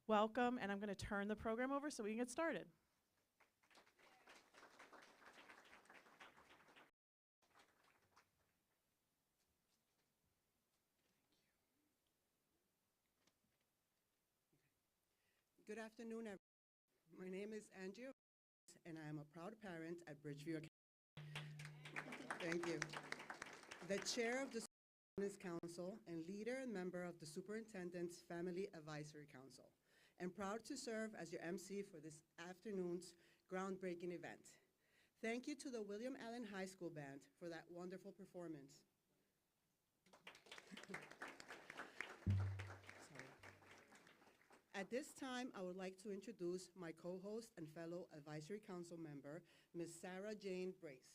Welcome, and I'm going to turn the program over so we can get started. Good afternoon, everyone. My name is Angie, and I am a proud parent at Bridgeview Academy. Thank you. The chair of the Superintendent's Council and leader and member of the Superintendent's Family Advisory Council, and proud to serve as your MC for this afternoon's groundbreaking event. Thank you to the William Allen High School Band for that wonderful performance. At this time, I would like to introduce my co-host and fellow Advisory Council member, Ms. Sarah Jane Brace.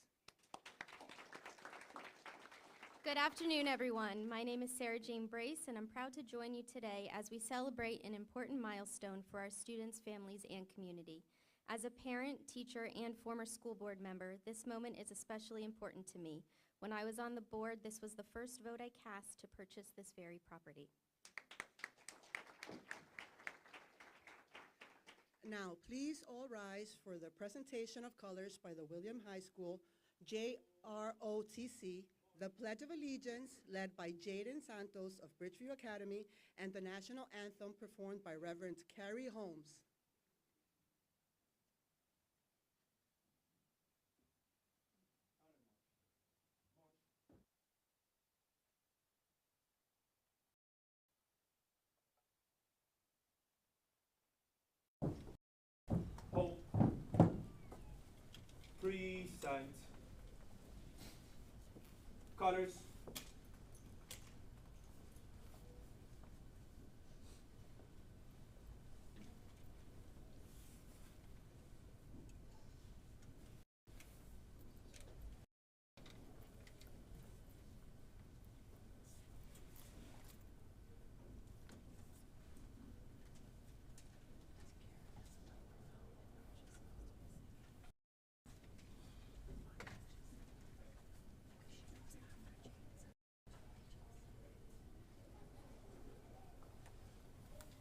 Good afternoon, everyone. My name is Sarah Jane Brace, and I'm proud to join you today as we celebrate an important milestone for our students, families, and community. As a parent, teacher, and former school board member, this moment is especially important to me. When I was on the board, this was the first vote I cast to purchase this very property. Now, please all rise for the presentation of colors by the William High School JROTC, the Pledge of Allegiance led by Jaden Santos of Bridgeview Academy, and the national anthem performed by Reverend Carrie Holmes. Hold. 3 sides. Colors.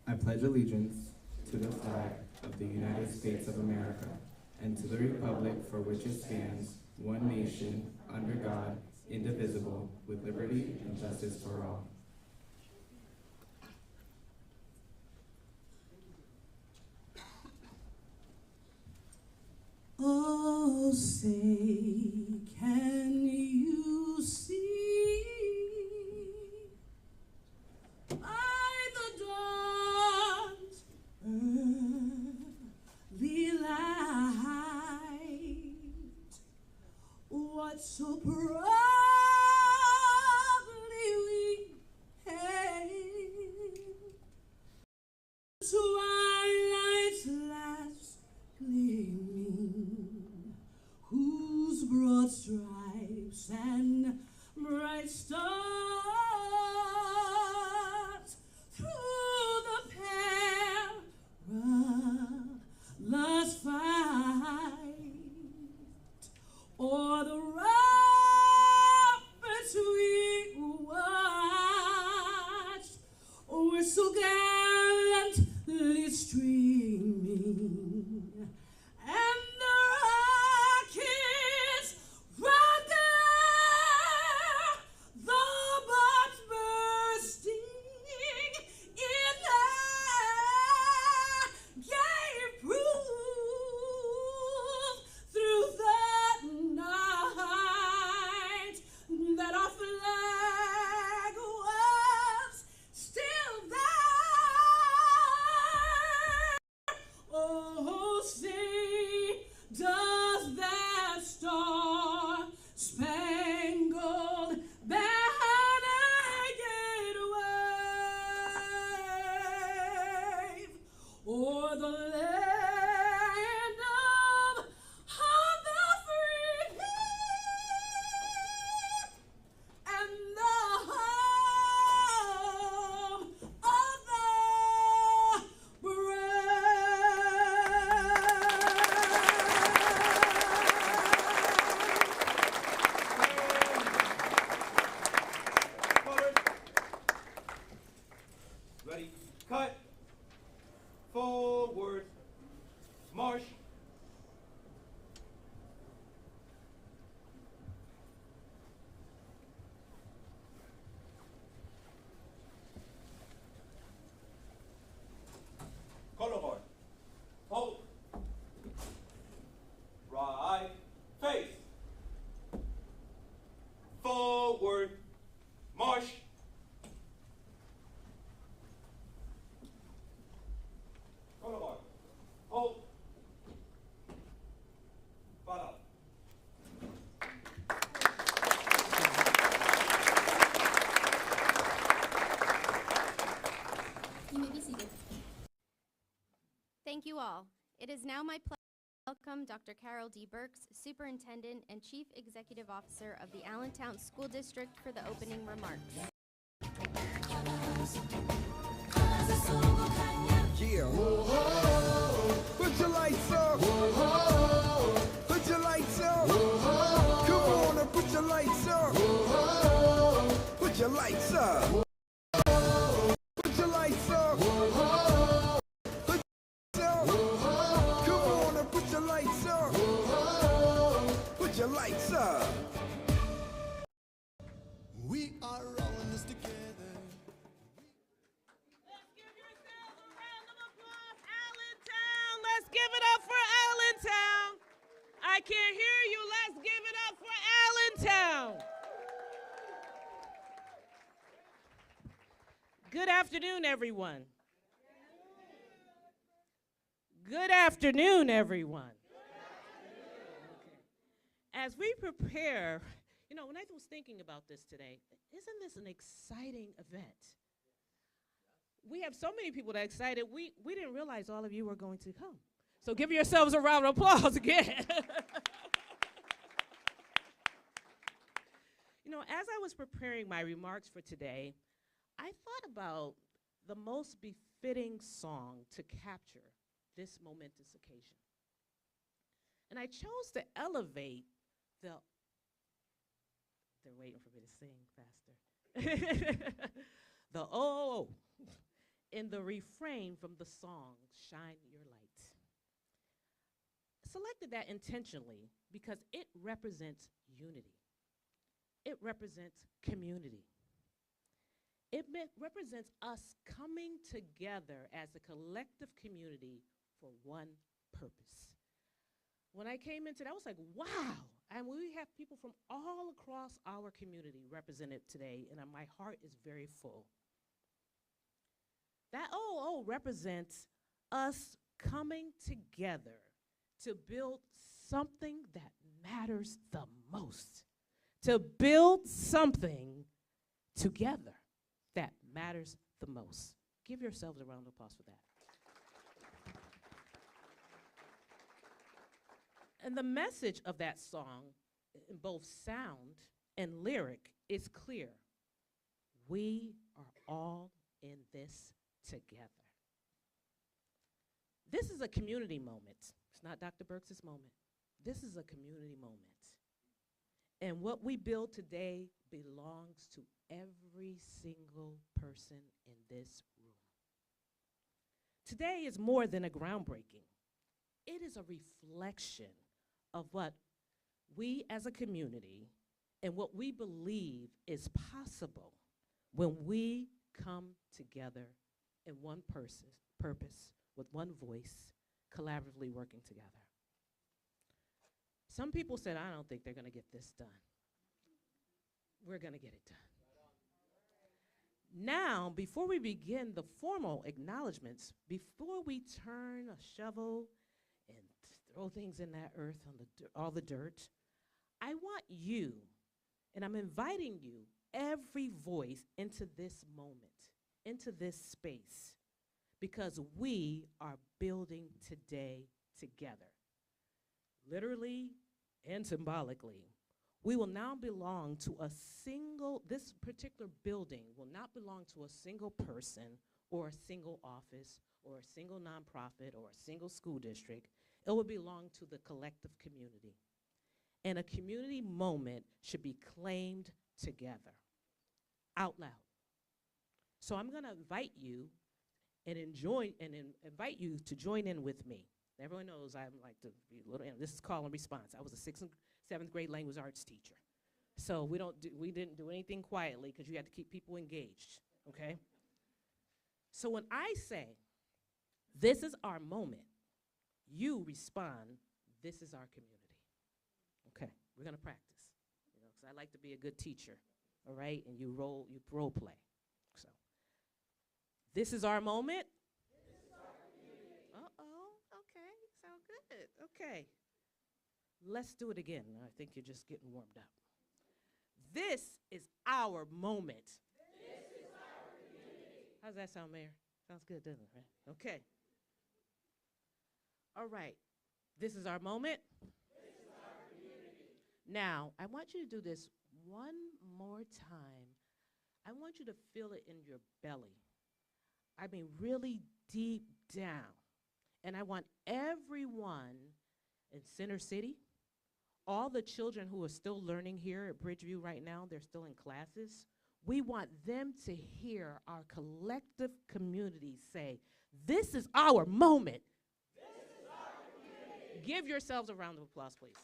I pledge allegiance to the flag of the United States of America and to the republic for which it stands, one nation, under God, indivisible, with liberty and justice for all. Oh, say, can you see by the dawn's early light what so proudly we hailed twilight's last gleaming, whose broad stripes and bright stars through the perilous fight o'er the rapids we watched were so gallantly streaming, and the rockets rocked Thank you all. It is now my pleasure to welcome Dr. Carol D. Burks, Superintendent and Chief Executive Officer of the Allentown School District, for the opening remarks. Yeah. Put your lights up. Put your lights up. Come on and put your lights up. Put your lights up. Put your lights up. Put your lights up. Come on and put your lights up. Put your lights up. We are all in this together. Let's give it up for Allentown. I can't hear you. Let's give it up for Allentown. Good afternoon, everyone. Good afternoon, everyone. As we prepare, you know, when I was thinking about this today, isn't this an exciting event? We have so many people that are excited. We didn't realize all of you were going to come. So give yourselves a round of applause again. You know, as I was preparing my remarks for today, I thought about the most befitting song to capture this momentous occasion. And I chose to elevate they're waiting for me to sing faster. The oh in the refrain from the song, Shine Your Light. Selected that intentionally because it represents unity. It represents community. It represents us coming together as a collective community for one purpose. When I came into that, I was like, wow. And we have people from all across our community represented today, and my heart is very full. That OO represents us coming together to build something that matters the most. To build something together that matters the most. Give yourselves a round of applause for that. And the message of that song, in both sound and lyric, is clear. We are all in this together. This is a community moment. It's not Dr. Burks' moment. This is a community moment. And what we build today belongs to every single person in this room. Today is more than a groundbreaking. It is a reflection of what we as a community and what we believe is possible when we come together in one purpose, with one voice, collaboratively working together. Some people said, I don't think they're going to get this done. We're going to get it done. Now, before we begin the formal acknowledgments, before we turn a shovel and throw things in that earth on all the dirt, I want you, and I'm inviting you, every voice into this moment, into this space, because we are building today together. Literally and symbolically, we will now belong to a single, this particular building will not belong to a single person or a single office or a single nonprofit or a single school district. It will belong to the collective community. And a community moment should be claimed together, out loud. So I'm gonna invite you and invite you to join in with me. Everyone knows I like to be a little, this is call and response. I was a 6th and 7th grade language arts teacher. So we didn't do anything quietly because you had to keep people engaged, okay? So when I say, this is our moment, you respond, this is our community. Okay, we're gonna practice, you know, because I like to be a good teacher, all right? And you role play. So, this is our moment. Okay, sound good. Okay, let's do it again. I think you're just getting warmed up. This is our moment. This is our community. How's that sound, Mayor? Sounds good, doesn't it? Right? Okay. All right. This is our moment. Now, I want you to do this one more time. I want you to feel it in your belly. I mean, really deep down. And I want everyone in Center City, all the children who are still learning here at Bridgeview right now, they're still in classes. We want them to hear our collective community say, this is our moment. This is our community. Give yourselves a round of applause, please.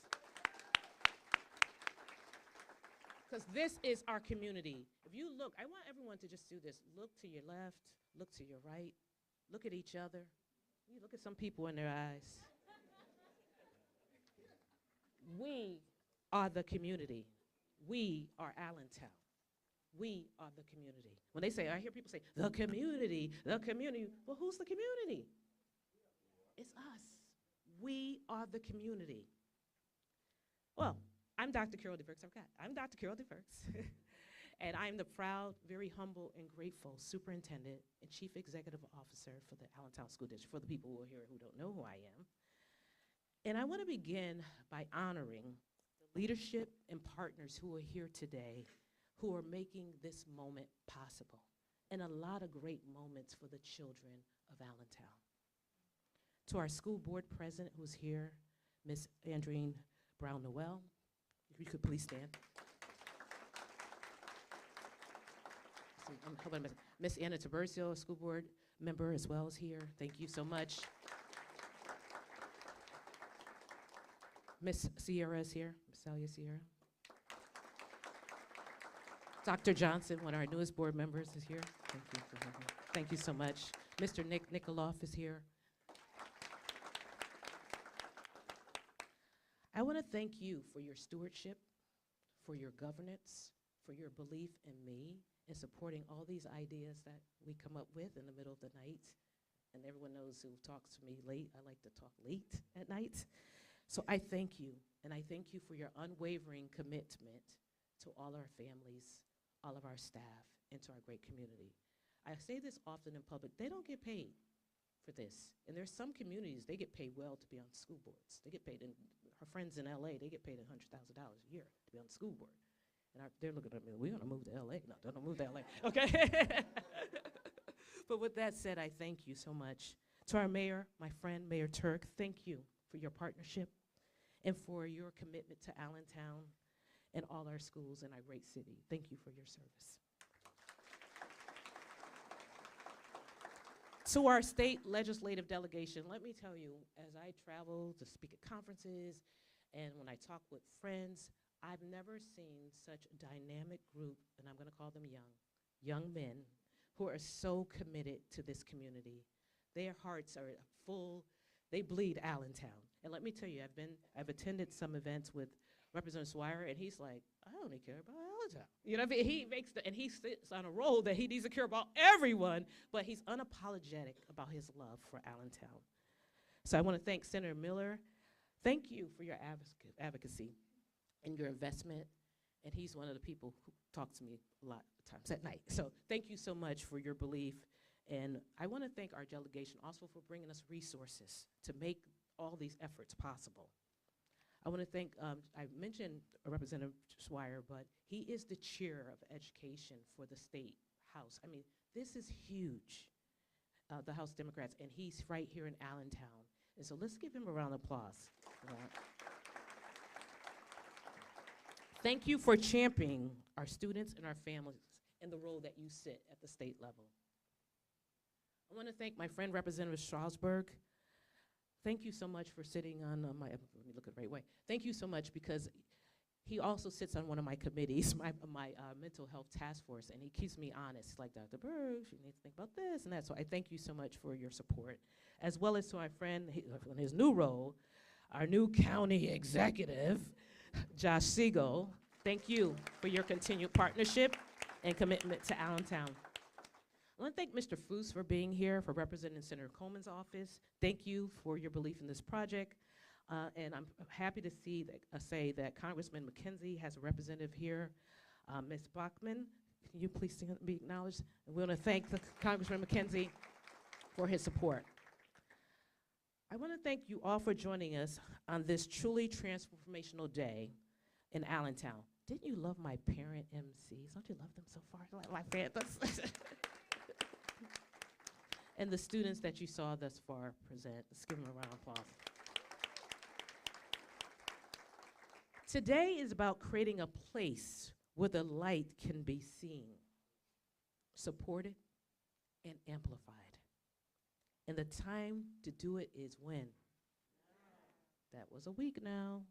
Because this is our community. If you look, I want everyone to just do this. Look to your left, look to your right, look at each other. You look at some people in their eyes. We are the community. We are Allentown. We are the community. When they say, I hear people say, the community, the community. Well, who's the community? It's us. We are the community. Well, I'm Dr. Carol DeVerks. I'm Dr. Carol DeVerks. And I'm the proud, very humble, and grateful superintendent and chief executive officer for the Allentown School District, for the people who are here who don't know who I am. And I want to begin by honoring the leadership and partners who are here today who are making this moment possible, and a lot of great moments for the children of Allentown. To our school board president who's here, Ms. Andrine Brown-Noel, if you could please stand. Ms. Anna Tiburcio, a school board member as well, is here. Thank you so much. Ms. Sierra is here, Ms. Celia Sierra. Dr. Johnson, one of our newest board members, is here. Thank you for being here. Thank you so much. Mr. Nick Nikoloff is here. I want to thank you for your stewardship, for your governance, for your belief in me, in supporting all these ideas that we come up with in the middle of the night. And everyone knows who talks to me late, I like to talk late at night. So I thank you, and I thank you for your unwavering commitment to all our families, all of our staff, and to our great community. I say this often in public, they don't get paid for this. And there's some communities, they get paid well to be on school boards. They get paid, and our friends in LA, they get paid $100,000 a year to be on the school board. And they're looking at me, we're gonna move to LA. No, don't move to LA, okay? But with that said, I thank you so much. To our mayor, my friend, Mayor Turk, thank you for your partnership and for your commitment to Allentown and all our schools in our great city. Thank you for your service. To our state legislative delegation, let me tell you, as I travel to speak at conferences and when I talk with friends, I've never seen such a dynamic group, and I'm going to call them young men who are so committed to this community. Their hearts are full, they bleed Allentown. And let me tell you, I've attended some events with Representative Swire, and he's like, I only care about Allentown. You know, I mean, he sits on a role that he needs to care about everyone, but he's unapologetic about his love for Allentown. So I want to thank Senator Miller. Thank you for your advocacy and your investment, and he's one of the people who talk to me a lot of times at night. So thank you so much for your belief, and I want to thank our delegation also for bringing us resources to make all these efforts possible. I want to thank, I mentioned Representative Swire, but he is the chair of education for the state house. I mean, this is huge, the House Democrats, and he's right here in Allentown. And so let's give him a round of applause for that. Thank you for championing our students and our families in the role that you sit at the state level. I want to thank my friend Representative Strasburg. Thank you so much for sitting on let me look at the right way. Thank you so much because he also sits on one of my committees, my mental health task force, and he keeps me honest, like, Dr. Burge, you need to think about this and that. So I thank you so much for your support, as well as to my friend in his new role, our new county executive, Josh Siegel. Thank you for your continued partnership and commitment to Allentown. I want to thank Mr. Foose for being here, for representing Senator Coleman's office. Thank you for your belief in this project. And I'm happy to say that Congressman McKenzie has a representative here. Ms. Bachman, can you please be acknowledged? And we want to thank the Congressman McKenzie for his support. I want to thank you all for joining us on this truly transformational day in Allentown. Didn't you love my parent MCs? Don't you love them so far? Like my parents. And the students that you saw thus far present. Let's give them a round of applause. Today is about creating a place where the light can be seen, supported, and amplified. And the time to do it is when? That was a week now.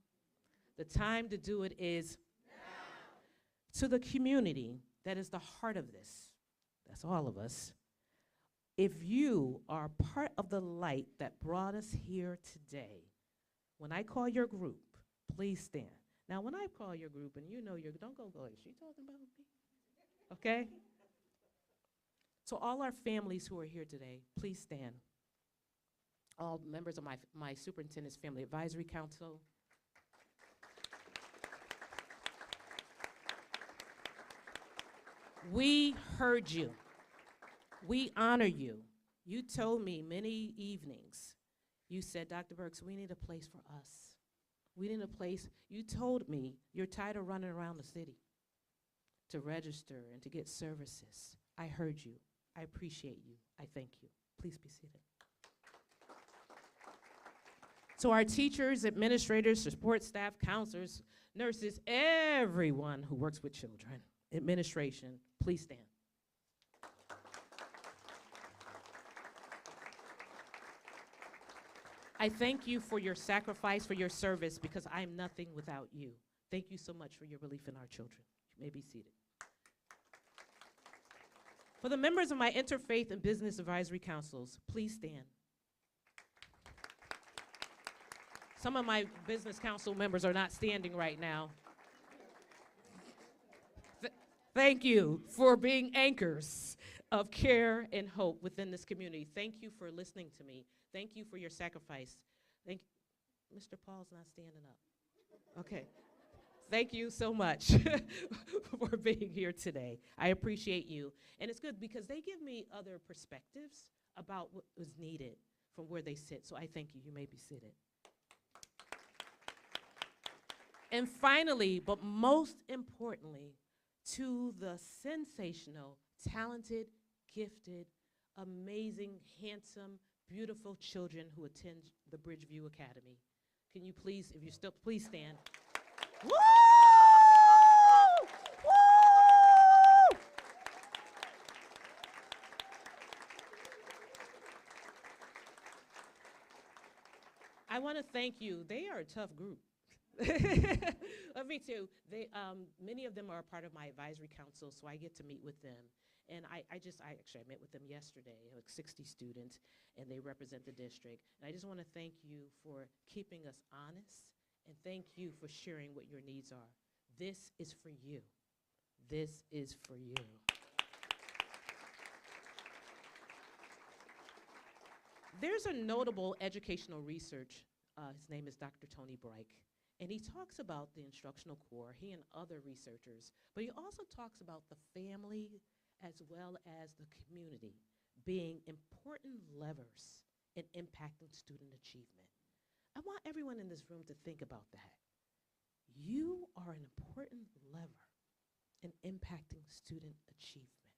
The time to do it is now. To the community that is the heart of this, that's all of us. If you are part of the light that brought us here today, when I call your group, please stand. Now, when I call your group, and you know don't go, is she talking about me? Okay? So all our families who are here today, please stand. All members of my Superintendent's Family Advisory Council. We heard you. We honor you. You told me many evenings, you said, Dr. Burks, we need a place for us. We need a place. You told me you're tired of running around the city to register and to get services. I heard you. I appreciate you. I thank you. Please be seated. So our teachers, administrators, support staff, counselors, nurses, everyone who works with children, administration, please stand. I thank you for your sacrifice, for your service, because I'm nothing without you. Thank you so much for your belief in our children. You may be seated. For the members of my Interfaith and Business Advisory Councils, please stand. Some of my business council members are not standing right now. Thank you for being anchors of care and hope within this community. Thank you for listening to me. Thank you for your sacrifice. Mr. Paul's not standing up. Okay. Thank you so much for being here today. I appreciate you. And it's good because they give me other perspectives about what was needed from where they sit. So I thank you. You may be seated. And finally, but most importantly, to the sensational, talented, gifted, amazing, handsome, beautiful children who attend the Bridgeview Academy. Can you please, if you still, please stand. Woo! Woo! I want to thank you. They are a tough group. Me too. Many of them are a part of my advisory council, so I get to meet with them. And I met with them yesterday, like 60 students, and they represent the district. And I just want to thank you for keeping us honest, and thank you for sharing what your needs are. This is for you. This is for you. There's a notable educational research. His name is Dr. Tony Bright. And he talks about the instructional core, he and other researchers, but he also talks about the family as well as the community being important levers in impacting student achievement. I want everyone in this room to think about that. You are an important lever in impacting student achievement.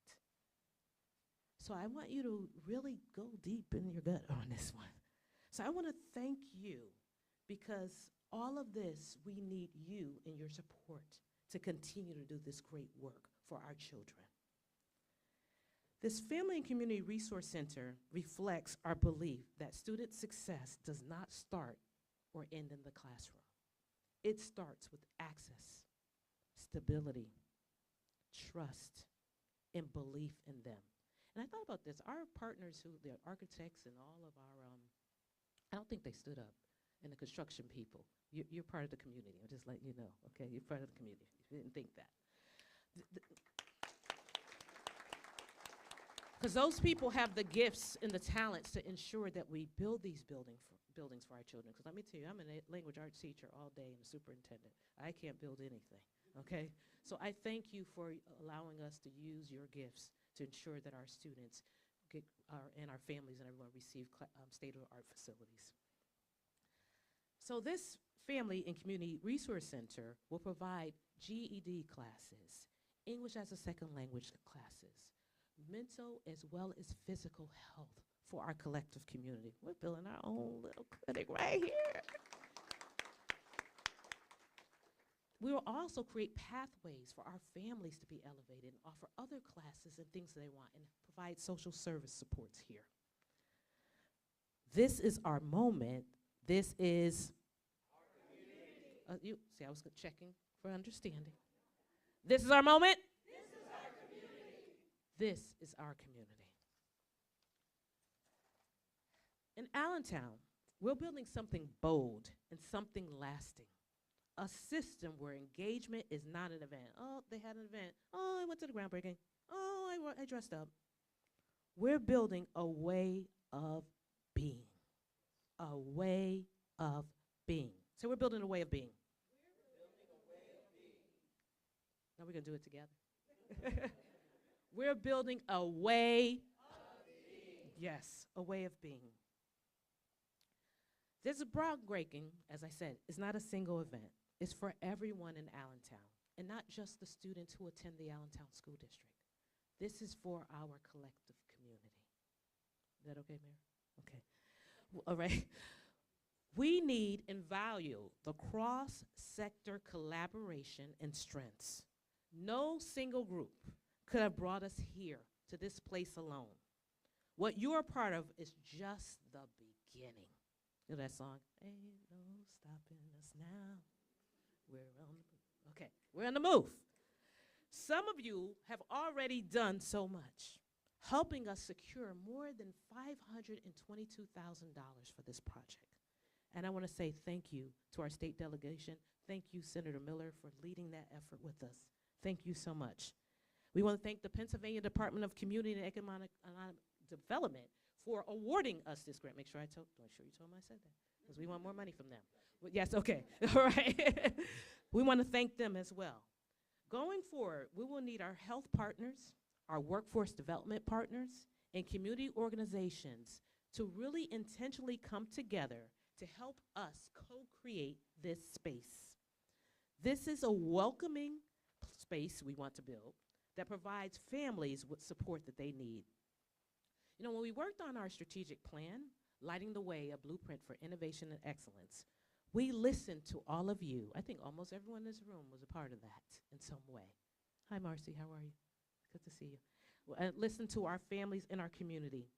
So I want you to really go deep in your gut on this one. So I want to thank you because all of this, we need you and your support to continue to do this great work for our children. This Family and Community Resource Center reflects our belief that student success does not start or end in the classroom. It starts with access, stability, trust, and belief in them. And I thought about this. Our partners, the architects and all of our, I don't think they stood up, and the construction people. You're part of the community. I'm just letting you know, okay? You're part of the community. You didn't think that. Because those people have the gifts and the talents to ensure that we build these buildings for our children. Because let me tell you, I'm a language arts teacher all day and a superintendent. I can't build anything, okay? So I thank you for allowing us to use your gifts to ensure that our students and our families and everyone receive state-of-the-art facilities. So this Family and Community Resource Center will provide GED classes, English as a second language classes, mental as well as physical health for our collective community. We're building our own little clinic right here. We will also create pathways for our families to be elevated and offer other classes and things they want and provide social service supports here. This is our moment. This is our community. I was checking for understanding. This is our moment. This is our community. This is our community. In Allentown, we're building something bold and something lasting. A system where engagement is not an event. Oh, they had an event. Oh, I went to the groundbreaking. Oh, I dressed up. We're building a way of being. A way of being. So we're building a way of being. Now we're going to do it together. We're building a way of being. Yes, a way of being. This groundbreaking, as I said, is not a single event. It's for everyone in Allentown, and not just the students who attend the Allentown School District. This is for our collective community. Is that okay, Mayor? Okay. All right. We need and value the cross-sector collaboration and strengths. No single group could have brought us here to this place alone. What you are part of is just the beginning. You know that song? Ain't no stopping us now. We're on the move. Okay, we're on the move. Some of you have already done so much, helping us secure more than $522,000 for this project. And I want to say thank you to our state delegation. Thank you, Senator Miller, for leading that effort with us. Thank you so much. We want to thank the Pennsylvania Department of Community and Economic Development for awarding us this grant. Make sure you told them I said that, because we want more money from them. Well, yes, okay, all right. We want to thank them as well. Going forward, we will need our health partners, our workforce development partners, and community organizations to really intentionally come together to help us co-create this space. This is a welcoming space we want to build that provides families with support that they need. You know, when we worked on our strategic plan, Lighting the Way, a blueprint for innovation and excellence, we listened to all of you. I think almost everyone in this room was a part of that in some way. Hi, Marcy, how are you? Good to see you. Listen to our families in our community.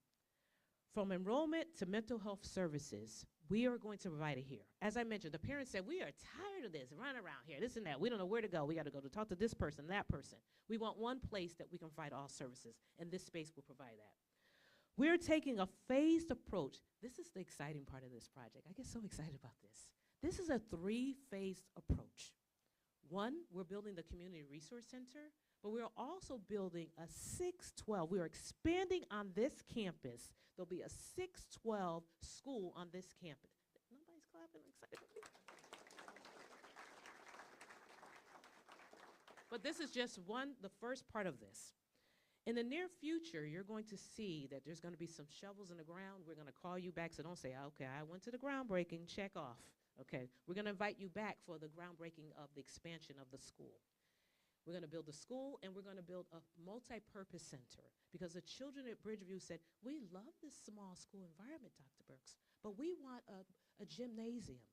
From enrollment to mental health services, we are going to provide it here. As I mentioned, the parents said, we are tired of this, run around here, this and that. We don't know where to go. We got to go to talk to this person, that person. We want one place that we can provide all services, and this space will provide that. We're taking a phased approach. This is the exciting part of this project. I get so excited about this. This is a 3-phased approach. One, we're building the Community Resource Center, but we're also building a 612. We are expanding on this campus. There'll be a 612 school on this campus. Nobody's clapping, excited. But this is just the first part of this. In the near future, you're going to see that there's going to be some shovels in the ground. We're going to call you back, so don't say, okay, I went to the groundbreaking, check off. Okay, we're going to invite you back for the groundbreaking of the expansion of the school. We're going to build a school, and we're going to build a multi-purpose center, because the children at Bridgeview said, we love this small school environment, Dr. Burks, but we want a gymnasium.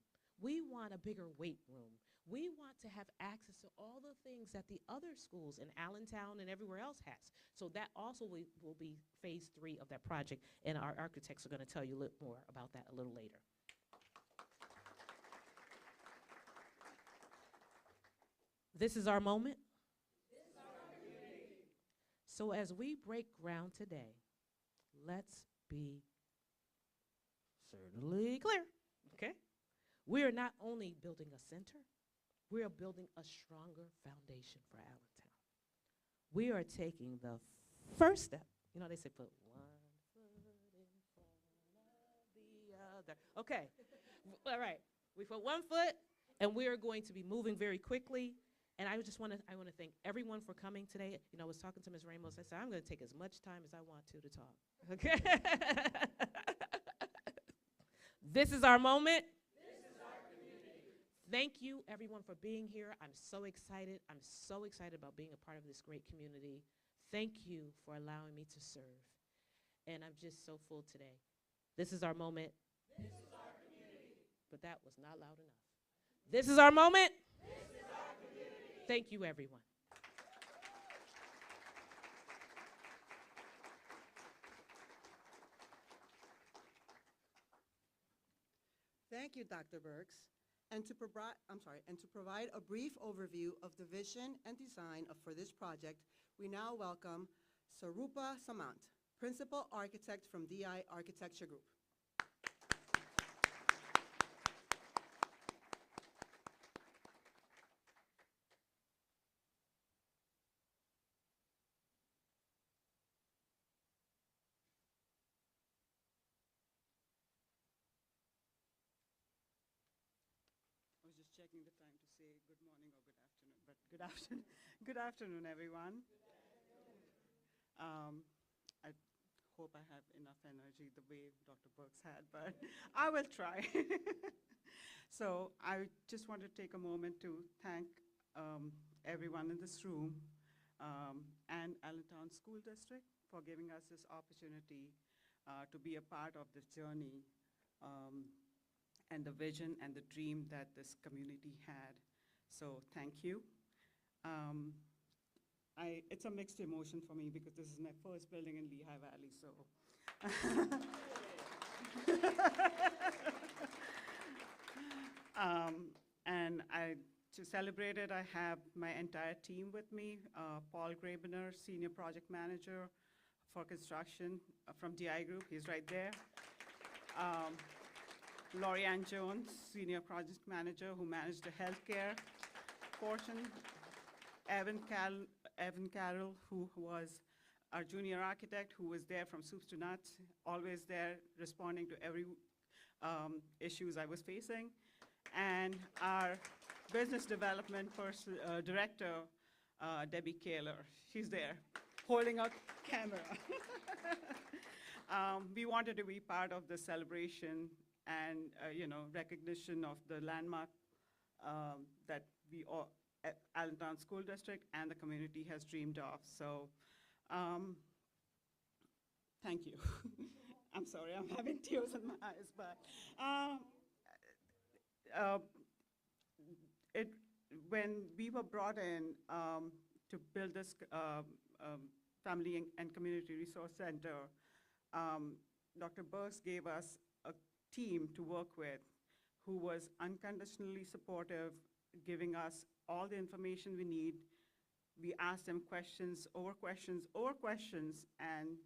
We want a bigger weight room. We want to have access to all the things that the other schools in Allentown and everywhere else has. So that also will be phase 3 of that project, and our architects are going to tell you a little more about that a little later. This is our moment. This is our community. So as we break ground today, let's be certainly clear, okay? We are not only building a center, we are building a stronger foundation for Allentown. We are taking the first step. You know, they say put one foot in front of the other. Okay, all right. We put one foot, and we are going to be moving very quickly. And I just want to thank everyone for coming today. You know, I was talking to Ms. Ramos. I said, I'm going to take as much time as I want to talk. Okay? This is our moment. This is our community. Thank you, everyone, for being here. I'm so excited. I'm so excited about being a part of this great community. Thank you for allowing me to serve. And I'm just so full today. This is our moment. This is our community. But that was not loud enough. This is our moment. This is our community. Thank you, everyone. Thank you, Dr. Burks. And to provide a brief overview of the vision and design for this project, we now welcome Sarupa Samant, Principal Architect from DI Architecture Group. I was just checking the time to say good morning or good afternoon, but good afternoon, good afternoon, everyone. I hope I have enough energy the way Dr. Burks had, but I will try. So I just want to take a moment to thank everyone in this room and Allentown School District for giving us this opportunity to be a part of this journey and the vision and the dream that this community had. So thank you. It's a mixed emotion for me because this is my first building in Lehigh Valley, so. And to celebrate it, I have my entire team with me. Paul Grabener, Senior Project Manager for Construction from DI Group, he's right there. Lori Ann Jones, Senior Project Manager who managed the healthcare portion. Evan Carroll, who was our junior architect, who was there from soups to nuts, always there responding to every issues I was facing. And our business development director, Debbie Kaler. She's there, holding a camera. We wanted to be part of the celebration and recognition of the landmark that we all, Allentown School District and the community has dreamed of. So thank you. I'm sorry, I'm having tears in my eyes, but when we were brought in to build this Family and Community Resource Center, Dr. Burks gave us a team to work with who was unconditionally supportive, giving us all the information we need. We asked them questions over questions over questions, and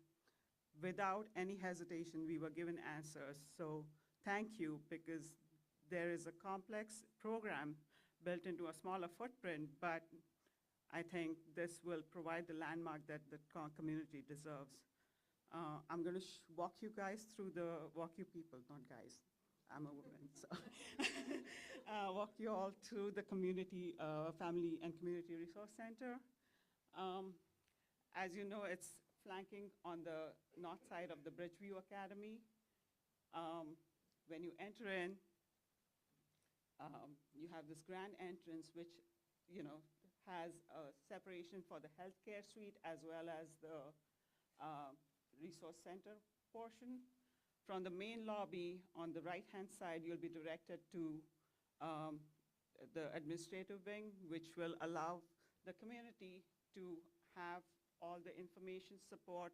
without any hesitation, we were given answers. So thank you, because there is a complex program built into a smaller footprint, but I think this will provide the landmark that the community deserves. I'm going to walk you people, not guys. I'm a woman, so walk you all through the community, Family and Community Resource Center. As you know, it's flanking on the north side of the Bridgeview Academy. When you enter in, you have this grand entrance, which has a separation for the healthcare suite as well as the resource center portion. From the main lobby on the right-hand side, you'll be directed to the administrative wing, which will allow the community to have all the information, support,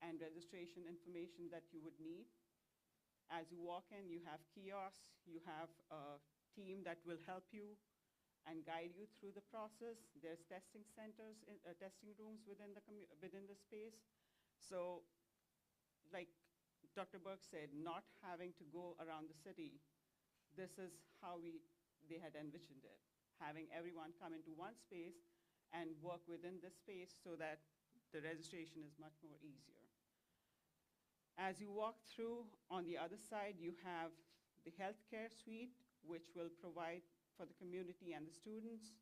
and registration information that you would need. As you walk in, you have kiosks, you have a team that will help you and guide you through the process. There's testing centers, testing rooms within the space. So, like Dr. Burke said, not having to go around the city, this is how they had envisioned it, having everyone come into one space and work within this space so that the registration is much more easier. As you walk through, on the other side, you have the healthcare suite, which will provide for the community and the students.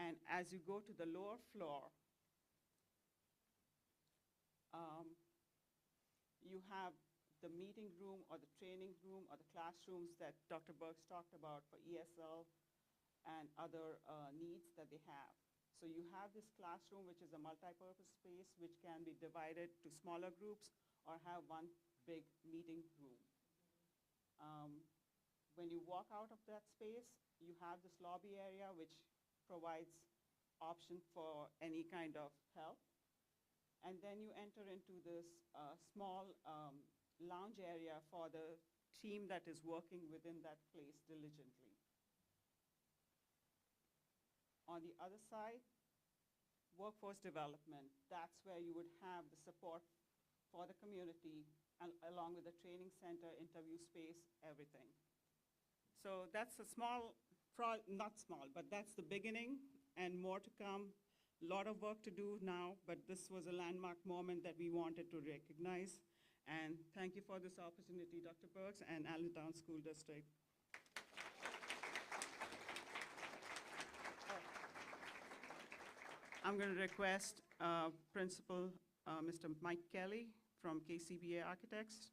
And as you go to the lower floor, you have the meeting room or the training room or the classrooms that Dr. Burks talked about for ESL and other needs that they have. So you have this classroom, which is a multi-purpose space, which can be divided to smaller groups or have one big meeting room. When you walk out of that space, you have this lobby area, which provides option for any kind of help. And then you enter into this small lounge area for the team that is working within that place diligently. On the other side, workforce development. That's where you would have the support for the community, along with the training center, interview space, everything. So that's a small, not small, but that's the beginning, and more to come. A lot of work to do now, but this was a landmark moment that we wanted to recognize. And thank you for this opportunity, Dr. Burks and Allentown School District. I'm going to request Principal Mr. Mike Kelly from KCBA Architects.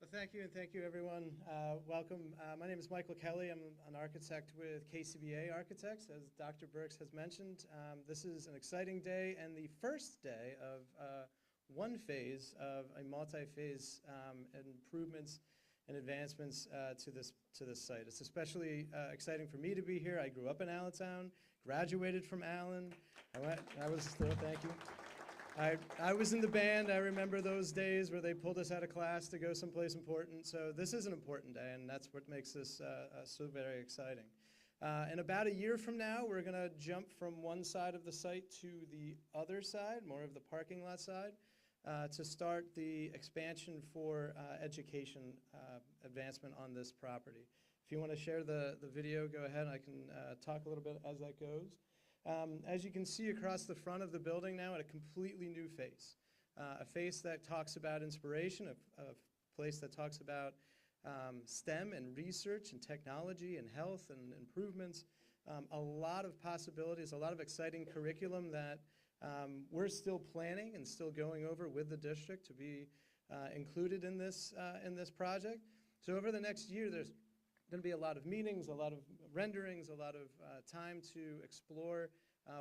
Well, thank you, and thank you, everyone. Welcome. My name is Michael Kelly. I'm an architect with KCBA Architects. As Dr. Burks has mentioned, this is an exciting day and the first day of one phase of a multi-phase improvements and advancements to this site. It's especially exciting for me to be here. I grew up in Allentown, graduated from Allen. Thank you. I was in the band. I remember those days where they pulled us out of class to go someplace important. So this is an important day, and that's what makes this so very exciting. In about a year from now, we're going to jump from one side of the site to the other side, more of the parking lot side, to start the expansion for education advancement on this property. If you want to share the video, go ahead. I can talk a little bit as that goes. As you can see across the front of the building now, at a completely new face. A face that talks about inspiration, a place that talks about STEM and research and technology and health and improvements. A lot of possibilities, a lot of exciting curriculum that we're still planning and still going over with the district to be included in this project. So over the next year, there's going to be a lot of meetings, a lot of renderings, a lot of time to explore,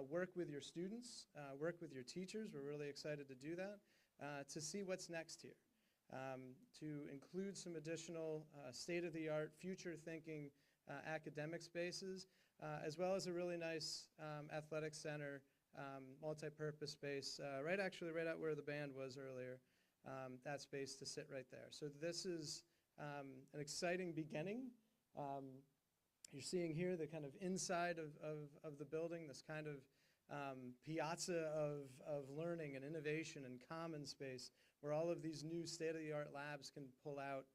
work with your students, work with your teachers. We're really excited to do that, to see what's next here, to include some additional state-of-the-art, future-thinking academic spaces, as well as a really nice athletic center, multi-purpose space, right out where the band was earlier, that space to sit right there. So this is an exciting beginning. You're seeing here the kind of inside of the building, this kind of piazza of learning and innovation and common space where all of these new state-of-the-art labs can pull out.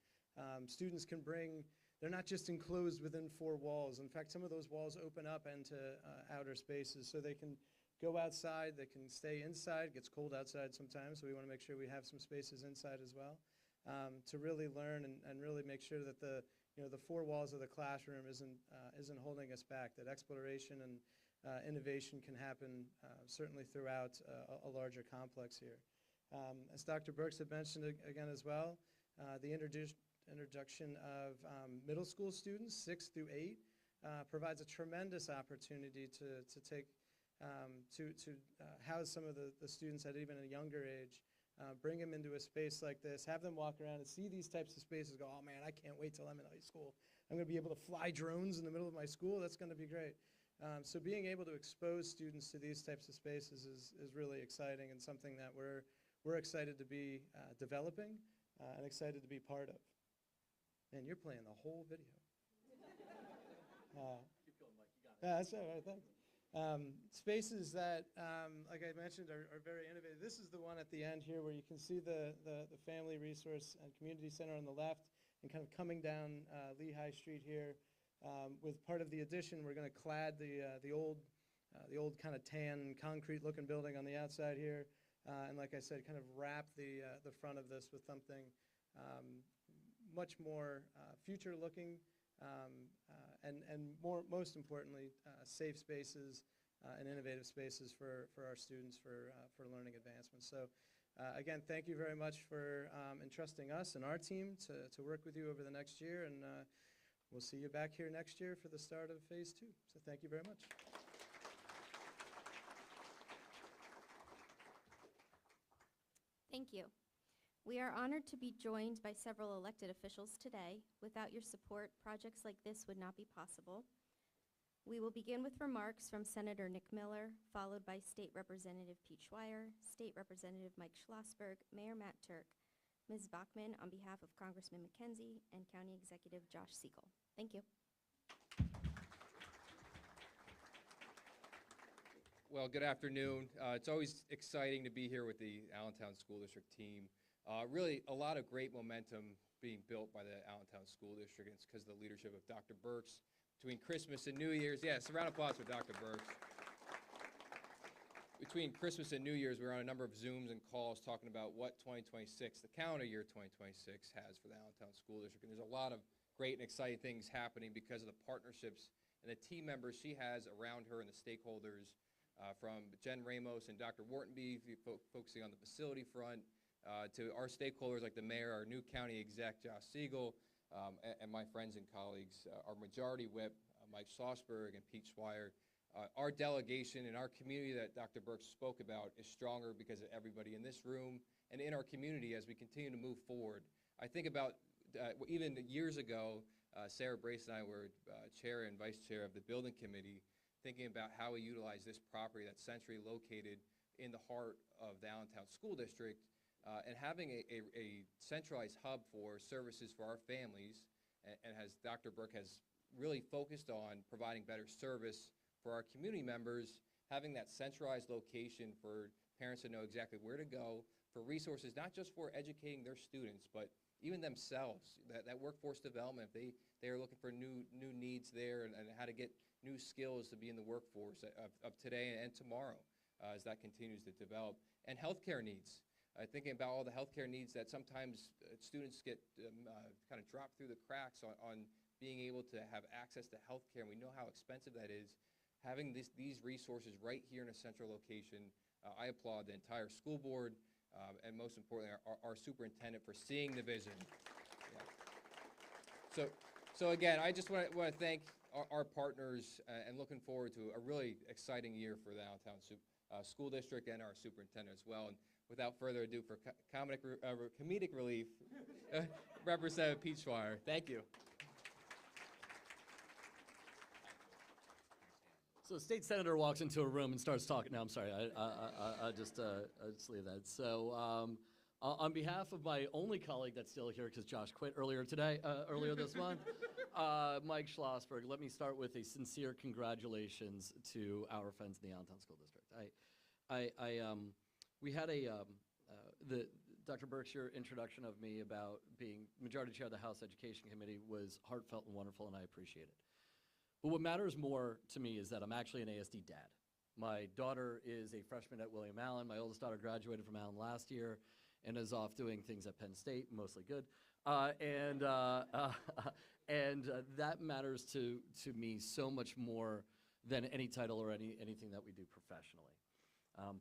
Students can bring, they're not just enclosed within four walls. In fact, some of those walls open up into outer spaces so they can go outside, they can stay inside. It gets cold outside sometimes, so we want to make sure we have some spaces inside as well to really learn and really make sure that the four walls of the classroom isn't holding us back, that exploration and innovation can happen certainly throughout a larger complex here. As Dr. Burks had mentioned again as well, the introduction of middle school students, 6 through 8, provides a tremendous opportunity to take, to house some of the students at even a younger age, bring them into a space like this, have them walk around and see these types of spaces, go, oh man, I can't wait till I'm in high school. I'm going to be able to fly drones in the middle of my school. That's going to be great. So being able to expose students to these types of spaces is really exciting and something that we're excited to be developing and excited to be part of. Man, you're playing the whole video. Keep going, Mike. You got it. Yeah, that's all right. Thanks. Spaces that, like I mentioned, are very innovative. This is the one at the end here where you can see the Family Resource and Community Center on the left and kind of coming down Lehigh Street here. With part of the addition, we're going to clad the old kind of tan concrete looking building on the outside here and like I said, kind of wrap the front of this with something much more future-looking, and most importantly, safe spaces and innovative spaces for our students for learning advancement. So again, thank you very much for entrusting us and our team to work with you over the next year, and we'll see you back here next year for the start of phase 2. So thank you very much. Thank you. We are honored to be joined by several elected officials today. Without your support, projects like this would not be possible. We will begin with remarks from Senator Nick Miller, followed by State Representative Pete Schweier, State Representative Mike Schlossberg, Mayor Matt Turk, Ms. Bachman on behalf of Congressman McKenzie, and County Executive Josh Siegel. Thank you. Well, good afternoon. It's always exciting to be here with the Allentown School District team. Really, a lot of great momentum being built by the Allentown School District. It's because of the leadership of Dr. Burks. Between Christmas and New Year's, yes, a round of applause for Dr. Burks. Between Christmas and New Year's, we were on a number of Zooms and calls talking about what 2026, the calendar year 2026, has for the Allentown School District. And there's a lot of great and exciting things happening because of the partnerships and the team members she has around her and the stakeholders, from Jen Ramos and Dr. Whartonby, focusing on the facility front, to our stakeholders like the mayor, our new county exec, Josh Siegel, and my friends and colleagues, our majority whip, Mike Schlossberg and Pete Schweier. Our delegation and our community that Dr. Burks spoke about is stronger because of everybody in this room and in our community as we continue to move forward. I think about even years ago, Sarah Brace and I were chair and vice chair of the building committee, thinking about how we utilize this property that's centrally located in the heart of the Allentown School District, and having a centralized hub for services for our families, and as Dr. Burke has really focused on providing better service for our community members, having that centralized location for parents to know exactly where to go for resources, not just for educating their students, but even themselves, that workforce development. They are looking for new needs there, and how to get new skills to be in the workforce of today and tomorrow as that continues to develop. And healthcare needs. Thinking about all the healthcare needs that sometimes students get kind of dropped through the cracks on being able to have access to healthcare, and we know how expensive that is. Having these resources right here in a central location, I applaud the entire school board, and most importantly, our superintendent for seeing the vision. Yeah. So again, I just want to thank our partners, and looking forward to a really exciting year for the Allentown School District and our superintendent as well. And without further ado, for comedic relief, Representative Pete Schweier. Thank you. So a state senator walks into a room and starts talking. No, I'm sorry. I just leave that. So on behalf of my only colleague that's still here, because Josh quit earlier this month, Mike Schlossberg, let me start with a sincere congratulations to our friends in the Allentown School District. We had Dr. Burks, your introduction of me about being majority chair of the House Education Committee was heartfelt and wonderful, and I appreciate it. But what matters more to me is that I'm actually an ASD dad. My daughter is a freshman at William Allen. My oldest daughter graduated from Allen last year and is off doing things at Penn State, mostly good. And that matters to me so much more than any title or anything that we do professionally.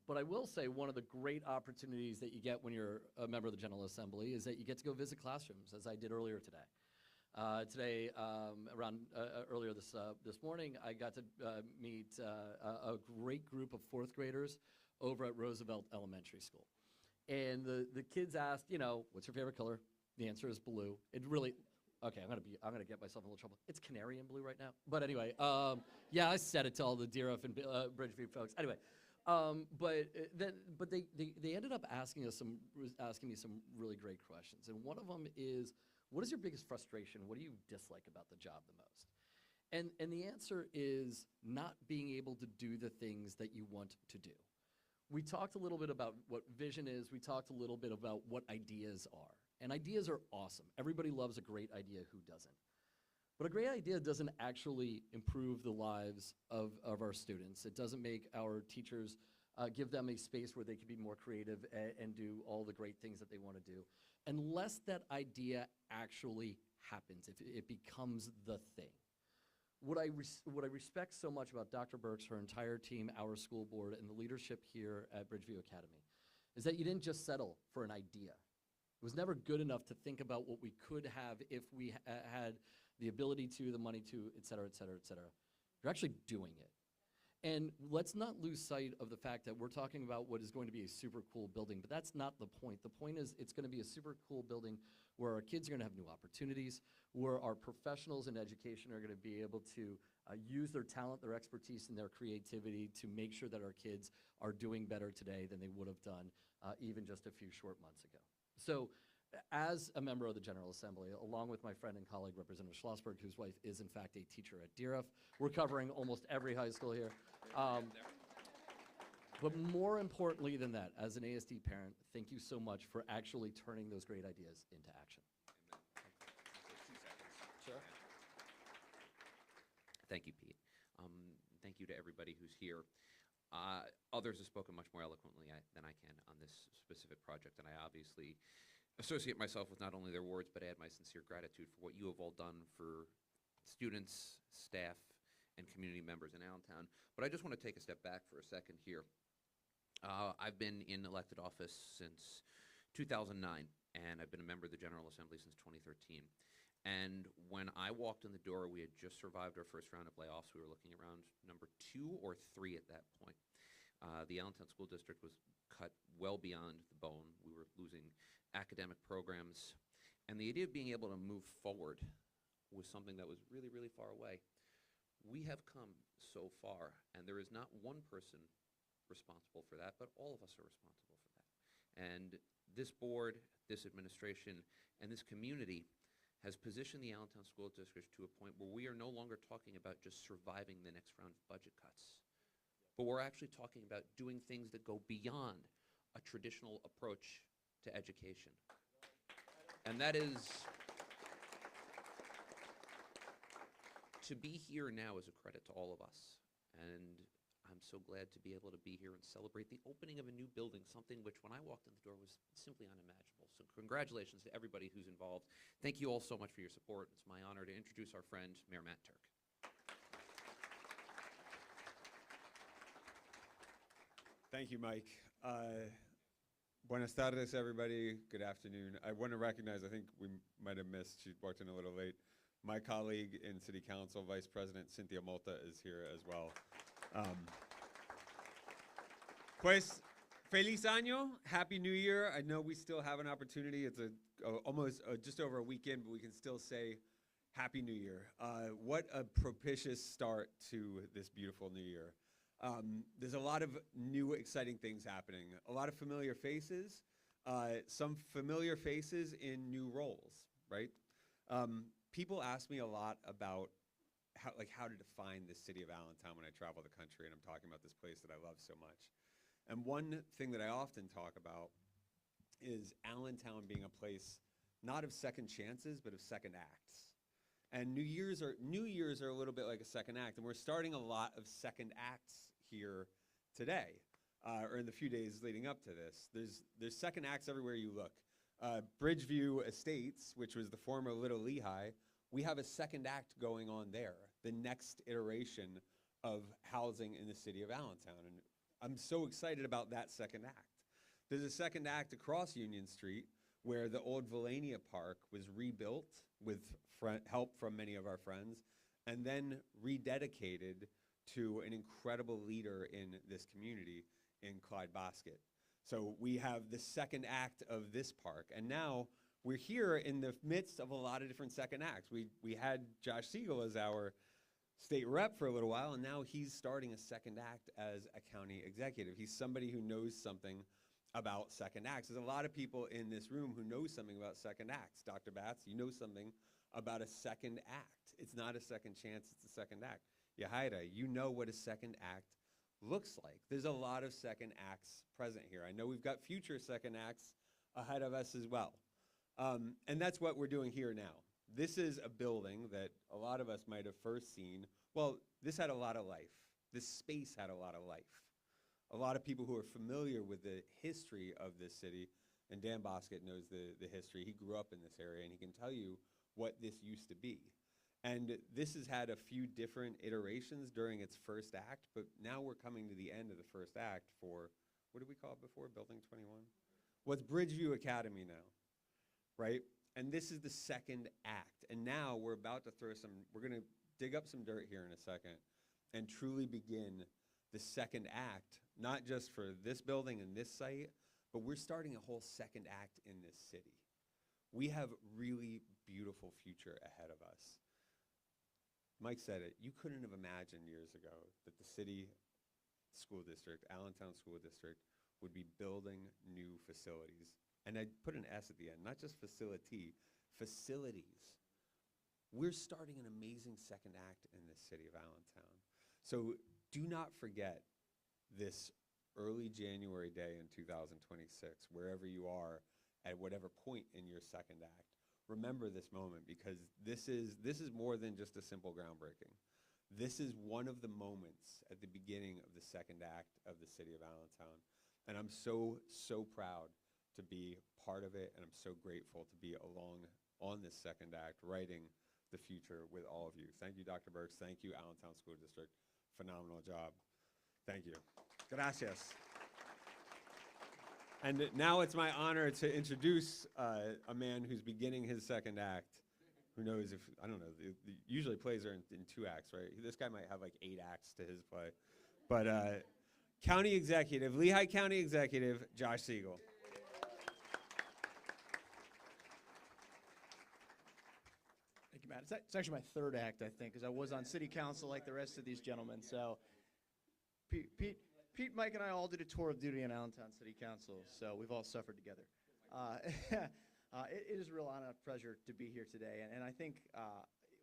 But I will say one of the great opportunities that you get when you're a member of the General Assembly is that you get to go visit classrooms, as I did earlier today. Earlier this morning, I got to meet a great group of fourth graders over at Roosevelt Elementary School. And the kids asked, what's your favorite color? The answer is blue. It really, okay, I'm gonna get myself in a little trouble. It's canary and blue right now. But anyway, yeah, I said it to all the Deer Up and Bridgeview folks. Anyway, but they ended up asking me some really great questions. And one of them is, what is your biggest frustration? What do you dislike about the job the most? And the answer is not being able to do the things that you want to do. We talked a little bit about what vision is. We talked a little bit about what ideas are. And ideas are awesome. Everybody loves a great idea. Who doesn't? But a great idea doesn't actually improve the lives of our students. It doesn't make our teachers give them a space where they can be more creative and do all the great things that they want to do. Unless that idea actually happens, if it becomes the thing. What I respect so much about Dr. Burks, her entire team, our school board, and the leadership here at Bridgeview Academy is that you didn't just settle for an idea. It was never good enough to think about what we could have if we had the ability to, the money to, et cetera, et cetera, et cetera. You're actually doing it. And let's not lose sight of the fact that we're talking about what is going to be a super cool building, but that's not the point. The point is it's going to be a super cool building where our kids are going to have new opportunities, where our professionals in education are going to be able to use their talent, their expertise, and their creativity to make sure that our kids are doing better today than they would have done even just a few short months ago. So as a member of the General Assembly, along with my friend and colleague, Representative Schlossberg, whose wife is in fact a teacher at DRF, we're covering almost every high school here. But more importantly than that, as an ASD parent, thank you so much for actually turning those great ideas into action. Sure. Thank you, Pete. Thank you to everybody who's here. Others have spoken much more eloquently than I can on this specific project, and I obviously associate myself with not only their words, but add my sincere gratitude for what you have all done for students, staff, and community members in Allentown. But I just want to take a step back for a second here. I've been in elected office since 2009, and I've been a member of the General Assembly since 2013. And when I walked in the door, we had just survived our first round of layoffs. We were looking around number 2 or 3 at that point. The Allentown School District was cut well beyond the bone. We were losing academic programs. And the idea of being able to move forward was something that was really, really far away. We have come so far, and there is not one person responsible for that, but all of us are responsible for that. And this board, this administration, and this community has positioned the Allentown School District to a point where we are no longer talking about just surviving the next round of budget cuts, but we're actually talking about doing things that go beyond a traditional approach to education. And that is, to be here now is a credit to all of us. And I'm so glad to be able to be here and celebrate the opening of a new building, something which when I walked in the door was simply unimaginable. So congratulations to everybody who's involved. Thank you all so much for your support. It's my honor to introduce our friend, Mayor Matt Turk. Thank you, Mike. Buenas tardes, everybody. Good afternoon. I want to recognize, I think we might have missed, she walked in a little late, my colleague in City Council, Vice President Cynthia Molta, is here as well. Pues, feliz año, Happy New Year. I know we still have an opportunity. It's almost just over a weekend, but we can still say Happy New Year. What a propitious start to this beautiful new year. There's a lot of new, exciting things happening. A lot of familiar faces, some familiar faces in new roles, right? People ask me a lot about how to define the city of Allentown when I travel the country, and I'm talking about this place that I love so much. And one thing that I often talk about is Allentown being a place not of second chances, but of second acts. And New Year's are a little bit like a second act, and we're starting a lot of second acts here today, or in the few days leading up to this. There's second acts everywhere you look. Bridgeview Estates, which was the former Little Lehigh, we have a second act going on there, the next iteration of housing in the city of Allentown. And I'm so excited about that second act. There's a second act across Union Street where the old Valania Park was rebuilt with help from many of our friends and then rededicated to an incredible leader in this community in Clyde Bosket. So we have the second act of this park, and now we're here in the midst of a lot of different second acts. We had Josh Siegel as our state rep for a little while, and now he's starting a second act as a county executive. He's somebody who knows something about second acts. There's a lot of people in this room who know something about second acts. Dr. Batts, you know something about a second act. It's not a second chance, it's a second act. Yahaira, you know what a second act looks like. There's a lot of second acts present here. I know we've got future second acts ahead of us as well. And that's what we're doing here now. This is a building that a lot of us might have first seen. Well, this had a lot of life. This space had a lot of life. A lot of people who are familiar with the history of this city, and Dan Bosket knows the history. He grew up in this area, and he can tell you what this used to be. And this has had a few different iterations during its first act, but now we're coming to the end of the first act for, what did we call it before, Building 21? What's Bridgeview Academy now, right? And this is the second act. And now we're about to we're gonna dig up some dirt here in a second and truly begin the second act, not just for this building and this site, but we're starting a whole second act in this city. We have really beautiful future ahead of us. Mike said it, you couldn't have imagined years ago that the city school district, Allentown School District, would be building new facilities. And I put an S at the end, not just facility, facilities. We're starting an amazing second act in this city of Allentown. So do not forget this early January day in 2026, wherever you are, at whatever point in your second act. Remember this moment, because this is more than just a simple groundbreaking. This is one of the moments at the beginning of the second act of the city of Allentown. And I'm so, so proud to be part of it, and I'm so grateful to be along on this second act, writing the future with all of you. Thank you, Dr. Burks. Thank you, Allentown School District. Phenomenal job. Thank you. Gracias. And now it's my honor to introduce a man who's beginning his second act. Who knows if, I don't know, usually plays are in 2 acts, right? This guy might have like 8 acts to his play. But County Executive, Lehigh County Executive, Josh Siegel. Thank you, Matt. It's actually my 3rd act, I think, because I was on city council like the rest of these gentlemen. So Pete, Mike, and I all did a tour of duty in Allentown City Council, so we've all suffered together. It is a real honor and pleasure to be here today, and I think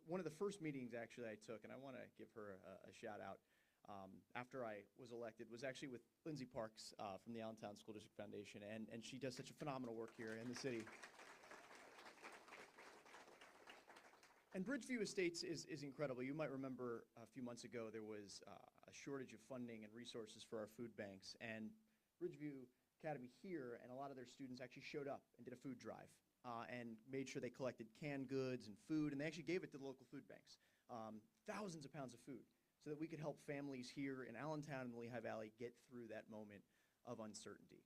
one of the first meetings actually I took, and I want to give her a shout out, after I was elected, was actually with Lindsay Parks from the Allentown School District Foundation, and she does such a phenomenal work here in the city. And Bridgeview Estates is incredible. You might remember a few months ago there was a shortage of funding and resources for our food banks, and Bridgeview Academy here and a lot of their students actually showed up and did a food drive and made sure they collected canned goods and food, and they actually gave it to the local food banks, thousands of pounds of food, so that we could help families here in Allentown and the Lehigh Valley get through that moment of uncertainty.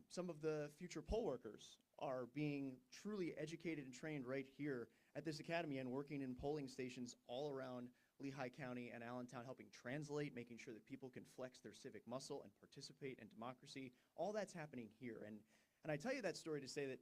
Some of the future poll workers are being truly educated and trained right here at this academy and working in polling stations all around Lehigh County and Allentown, helping translate, making sure that people can flex their civic muscle and participate in democracy. All that's happening here. And I tell you that story to say that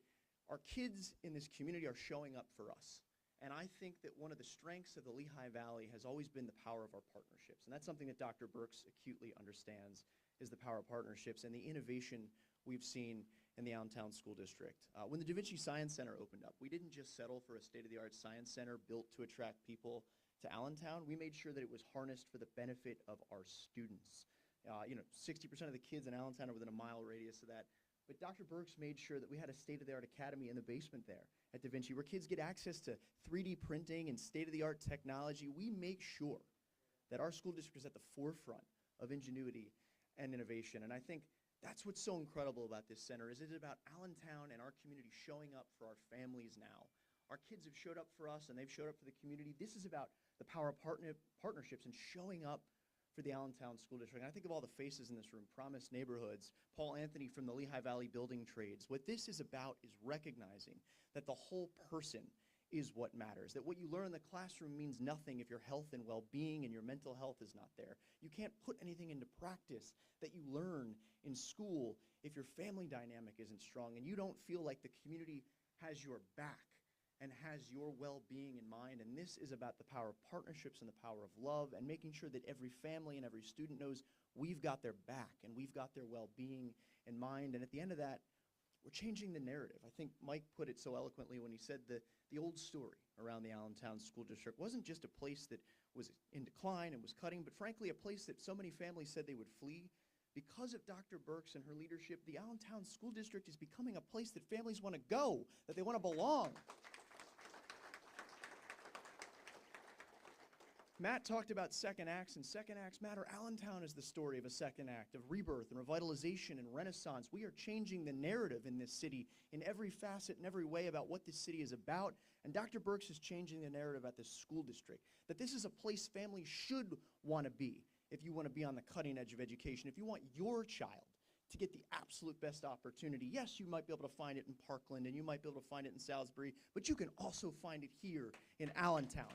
our kids in this community are showing up for us. And I think that one of the strengths of the Lehigh Valley has always been the power of our partnerships. And that's something that Dr. Burks acutely understands, is the power of partnerships and the innovation we've seen in the Allentown School District. When the Da Vinci Science Center opened up, we didn't just settle for a state-of-the-art science center built to attract people to Allentown. We made sure that it was harnessed for the benefit of our students. 60% of the kids in Allentown are within a mile radius of that. But Dr. Burks made sure that we had a state-of-the-art academy in the basement there at Da Vinci, where kids get access to 3D printing and state-of-the-art technology. We make sure that our school district is at the forefront of ingenuity and innovation. And I think that's what's so incredible about this center, is it is about Allentown and our community showing up for our families now. Our kids have showed up for us, and they've showed up for the community. This is about the power of partnerships and showing up for the Allentown School District. And I think of all the faces in this room, Promise Neighborhoods, Paul Anthony from the Lehigh Valley Building Trades. What this is about is recognizing that the whole person is what matters, that what you learn in the classroom means nothing if your health and well-being and your mental health is not there. You can't put anything into practice that you learn in school if your family dynamic isn't strong and you don't feel like the community has your back and has your well-being in mind. And this is about the power of partnerships and the power of love, and making sure that every family and every student knows we've got their back and we've got their well-being in mind. And at the end of that, we're changing the narrative. I think Mike put it so eloquently when he said the old story around the Allentown School District wasn't just a place that was in decline and was cutting, but frankly a place that so many families said they would flee. Because of Dr. Burks and her leadership, the Allentown School District is becoming a place that families want to go, that they want to belong. Matt talked about second acts, and second acts matter. Allentown is the story of a second act, of rebirth and revitalization and renaissance. We are changing the narrative in this city in every facet and every way about what this city is about. And Dr. Burks is changing the narrative at this school district, that this is a place families should want to be if you want to be on the cutting edge of education. If you want your child to get the absolute best opportunity, yes, you might be able to find it in Parkland and you might be able to find it in Salisbury, but you can also find it here in Allentown.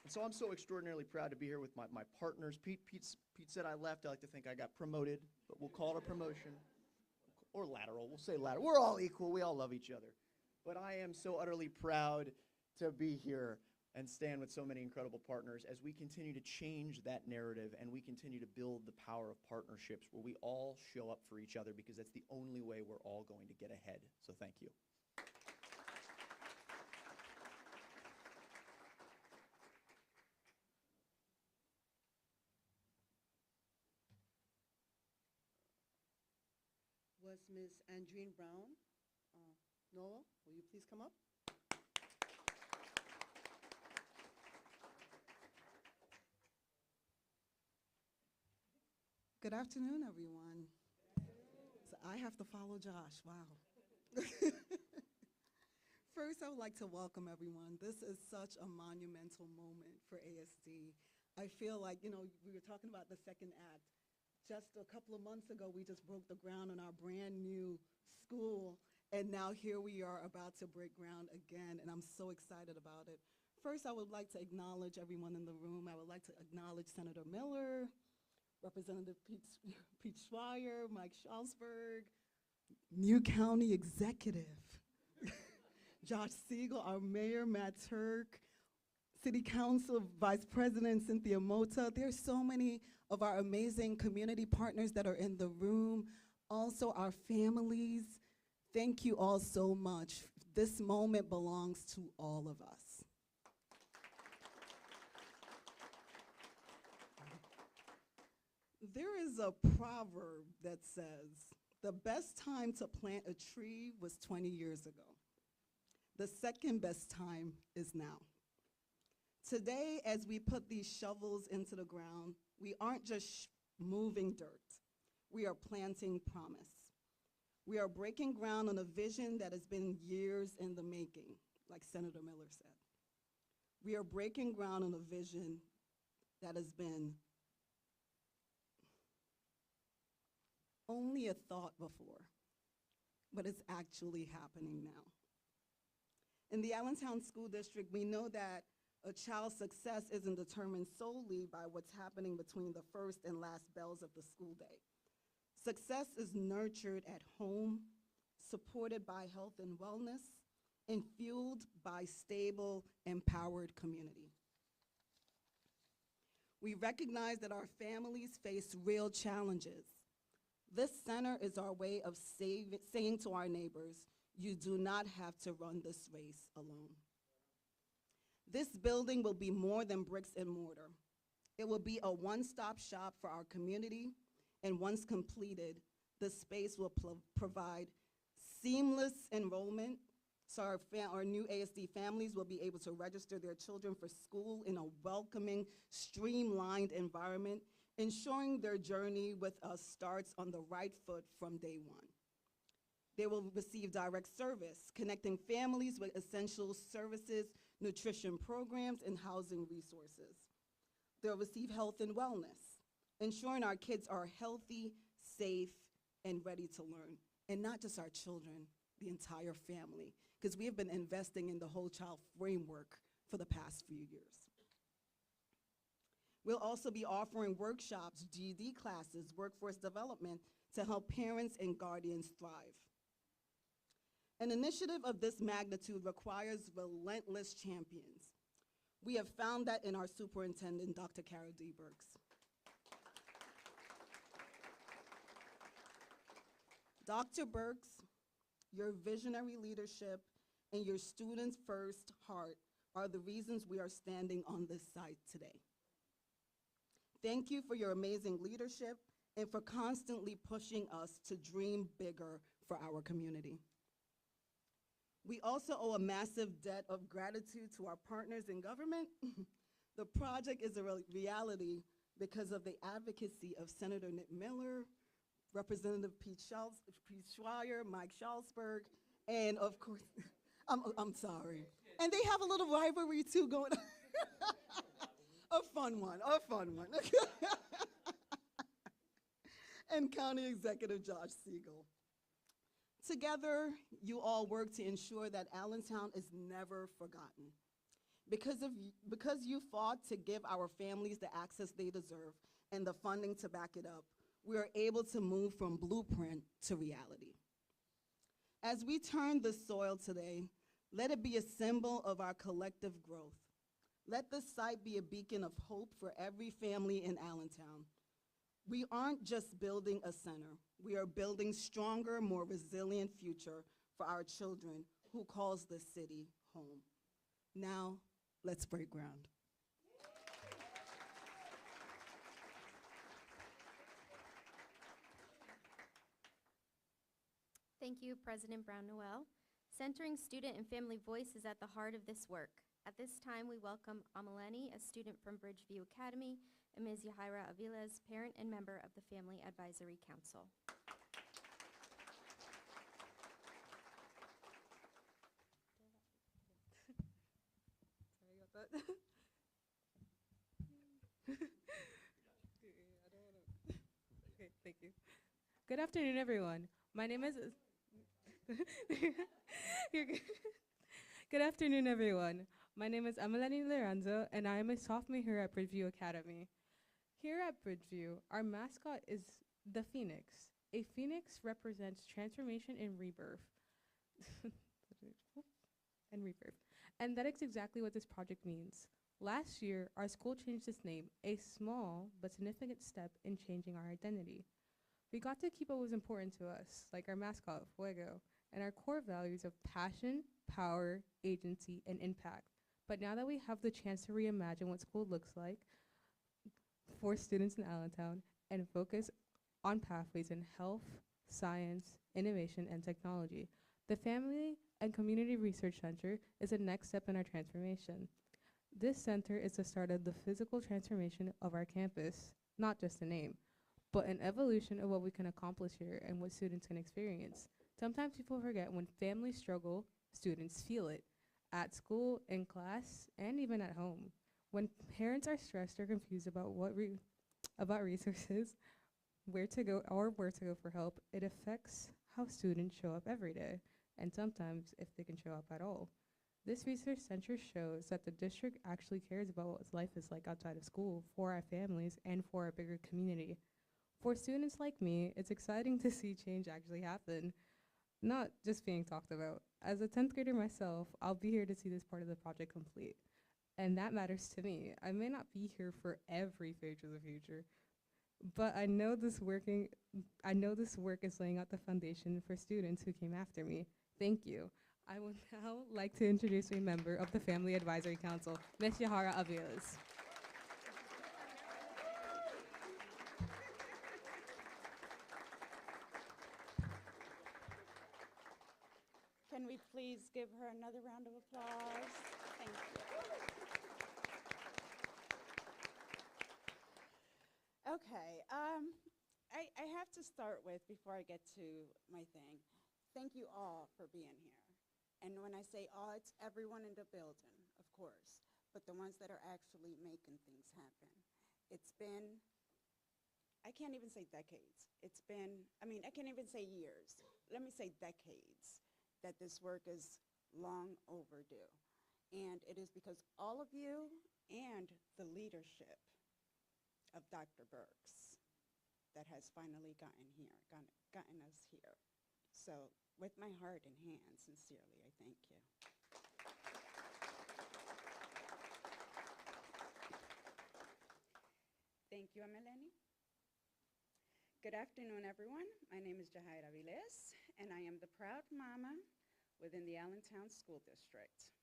And so I'm so extraordinarily proud to be here with my partners. Pete said I left. I like to think I got promoted, but we'll call it a promotion. Or lateral. We'll say lateral. We're all equal. We all love each other. But I am so utterly proud to be here and stand with so many incredible partners as we continue to change that narrative and we continue to build the power of partnerships where we all show up for each other, because that's the only way we're all going to get ahead. So thank you. Was Ms. Andreen Brown? Noah, will you please come up? Good afternoon, everyone. So I have to follow Josh. Wow. First, I would like to welcome everyone. This is such a monumental moment for ASD. I feel like, we were talking about the second act. Just a couple of months ago, we just broke the ground on our brand new school, and now here we are about to break ground again, and I'm so excited about it. First, I would like to acknowledge everyone in the room. I would like to acknowledge Senator Miller, Representative Pete Schreier, Mike Schmalzberg, New County Executive, Josh Siegel, our Mayor, Matt Turk, City Council Vice President Cynthia Mota. There's so many of our amazing community partners that are in the room. Also our families. Thank you all so much. This moment belongs to all of us. There is a proverb that says, the best time to plant a tree was 20 years ago. The second best time is now. Today, as we put these shovels into the ground, we aren't just moving dirt. We are planting promise. We are breaking ground on a vision that has been years in the making, like Senator Miller said. We are breaking ground on a vision that has been only a thought before, but it's actually happening now. In the Allentown School District, we know that a child's success isn't determined solely by what's happening between the first and last bells of the school day. Success is nurtured at home, supported by health and wellness, and fueled by stable, empowered community. We recognize that our families face real challenges. This center is our way of saying to our neighbors, you do not have to run this race alone. This building will be more than bricks and mortar. It will be a one-stop shop for our community, and once completed, the space will provide seamless enrollment, so our new ASD families will be able to register their children for school in a welcoming, streamlined environment, ensuring their journey with us starts on the right foot from day one. They will receive direct service, connecting families with essential services, nutrition programs, and housing resources. They'll receive health and wellness, ensuring our kids are healthy, safe, and ready to learn. And not just our children, the entire family, because we have been investing in the whole child framework for the past few years. We'll also be offering workshops, GED classes, workforce development to help parents and guardians thrive. An initiative of this magnitude requires relentless champions. We have found that in our superintendent, Dr. Carol D. Burks. Dr. Burks, your visionary leadership and your students' first heart are the reasons we are standing on this site today. Thank you for your amazing leadership and for constantly pushing us to dream bigger for our community. We also owe a massive debt of gratitude to our partners in government. The project is a reality because of the advocacy of Senator Nick Miller, Representative Pete Schreier, Mike Schallsberg, and of course, I'm sorry. And they have a little rivalry too going on. A fun one. And County Executive Josh Siegel. Together, you all work to ensure that Allentown is never forgotten. Because you fought to give our families the access they deserve and the funding to back it up, we are able to move from blueprint to reality. As we turn the soil today, let it be a symbol of our collective growth. Let this site be a beacon of hope for every family in Allentown. We aren't just building a center. We are building stronger, more resilient future for our children who calls this city home. Now, let's break ground. Thank you, President Brown-Noel. Centering student and family voice is at the heart of this work. At this time, we welcome Amaleni, a student from Bridgeview Academy, and Ms. Yahaira Aviles, parent and member of the Family Advisory Council. Sorry about that. Okay, thank you. Good afternoon, everyone. My name is... You're good. Good afternoon, everyone. My name is Amaleni Lorenzo, and I am a sophomore here at Bridgeview Academy. Here at Bridgeview, our mascot is the phoenix. A phoenix represents transformation and rebirth. And that is exactly what this project means. Last year, our school changed its name, a small but significant step in changing our identity. We got to keep what was important to us, like our mascot, Fuego, and our core values of passion, power, agency, and impact. But now that we have the chance to reimagine what school looks like for students in Allentown and focus on pathways in health, science, innovation, and technology, the Family and Community Research Center is the next step in our transformation. This center is the start of the physical transformation of our campus, not just a name, but an evolution of what we can accomplish here and what students can experience. Sometimes people forget when families struggle, students feel it. At school, in class, and even at home. When parents are stressed or confused about about resources, where to go for help, it affects how students show up every day, and sometimes if they can show up at all. This research center shows that the district actually cares about what life is like outside of school for our families and for our bigger community. For students like me, it's exciting to see change actually happen, not just being talked about. As a 10th grader myself, I'll be here to see this part of the project complete. And that matters to me. I may not be here for every phase of the future, but I know this work is laying out the foundation for students who came after me. Thank you. I would now like to introduce a member of the Family Advisory Council, Ms. Yahaira Aviles. Can we please give her another round of applause? Thank you. Okay, I have to start with, before I get to my thing, thank you all for being here. And when I say all, it's everyone in the building, of course, but the ones that are actually making things happen. It's been, I can't even say decades. It's been, I can't even say years. Let me say decades that this work is long overdue. And it is because all of you and the leadership of Dr. Burks that has finally gotten us here. So with my heart and hand, sincerely, I thank you. Thank you, Amaleni. Good afternoon, everyone. My name is Yahaira Aviles, and I am the proud mama within the Allentown School District.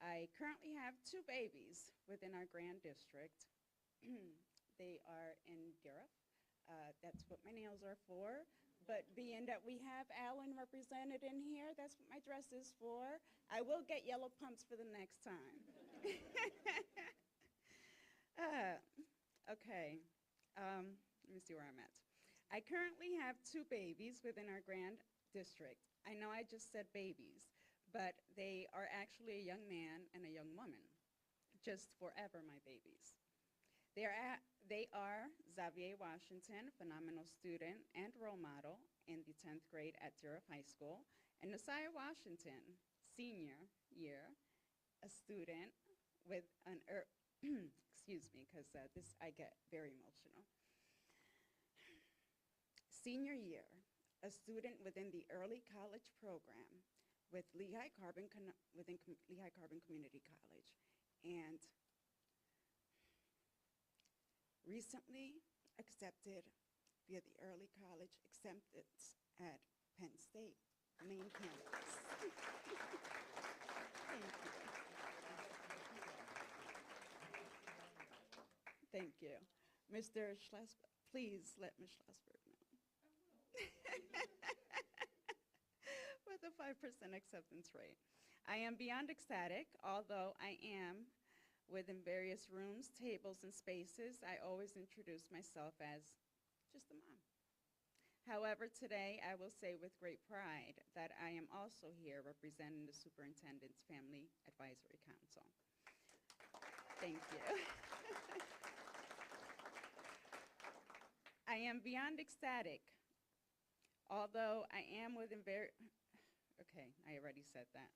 I currently have 2 babies within our grand district. They are in Europe. That's what my nails are for. But being that we have Alan represented in here, that's what my dress is for. I will get yellow pumps for the next time. Okay, let me see where I'm at. I currently have 2 babies within our grand district. I know I just said babies, but they are actually a young man and a young woman. Just forever my babies. They are Xavier Washington, phenomenal student and role model in the 10th grade at Durham High School, and Nasiah Washington, senior year, a student with an, excuse me, because I get very emotional. Senior year, a student within the early college program with Lehigh Carbon Lehigh Carbon Community College, and recently accepted via the early college acceptance at Penn State, main campus. Thank you. Thank you. Mr. Schlesberg, please let Ms. Schlesberg know. With a 5% acceptance rate. I am beyond ecstatic, although I am within various rooms, tables, and spaces. I always introduce myself as just a mom. However, today I will say with great pride that I am also here representing the Superintendent's Family Advisory Council. Thank you. I am beyond ecstatic, although I am within okay, I already said that.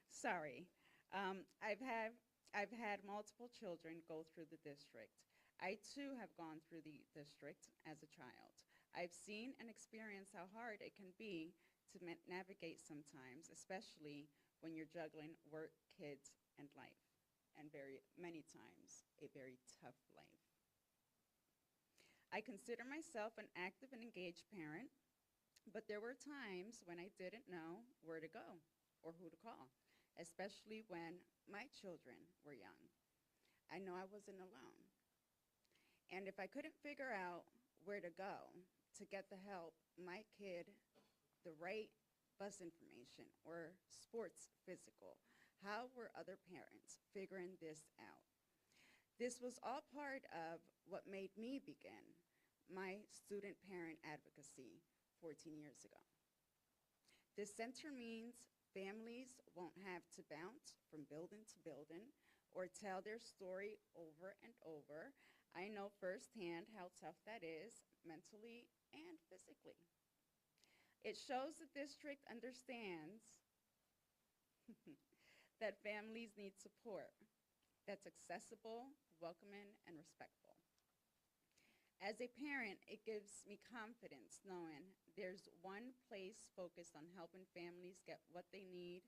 Sorry. I've had multiple children go through the district. I too have gone through the district as a child. I've seen and experienced how hard it can be to navigate sometimes, especially when you're juggling work, kids, and life, and many times a very tough life. I consider myself an active and engaged parent, but there were times when I didn't know where to go or who to call, especially when my children were young. I know I wasn't alone. And if I couldn't figure out where to go to get the help, my kid, the right bus information or sports physical, how were other parents figuring this out? This was all part of what made me begin my student parent advocacy 14 years ago. This center means families won't have to bounce from building to building or tell their story over and over. I know firsthand how tough that is mentally and physically. It shows the district understands that families need support that's accessible, welcoming, and respectful. As a parent, it gives me confidence knowing there's one place focused on helping families get what they need,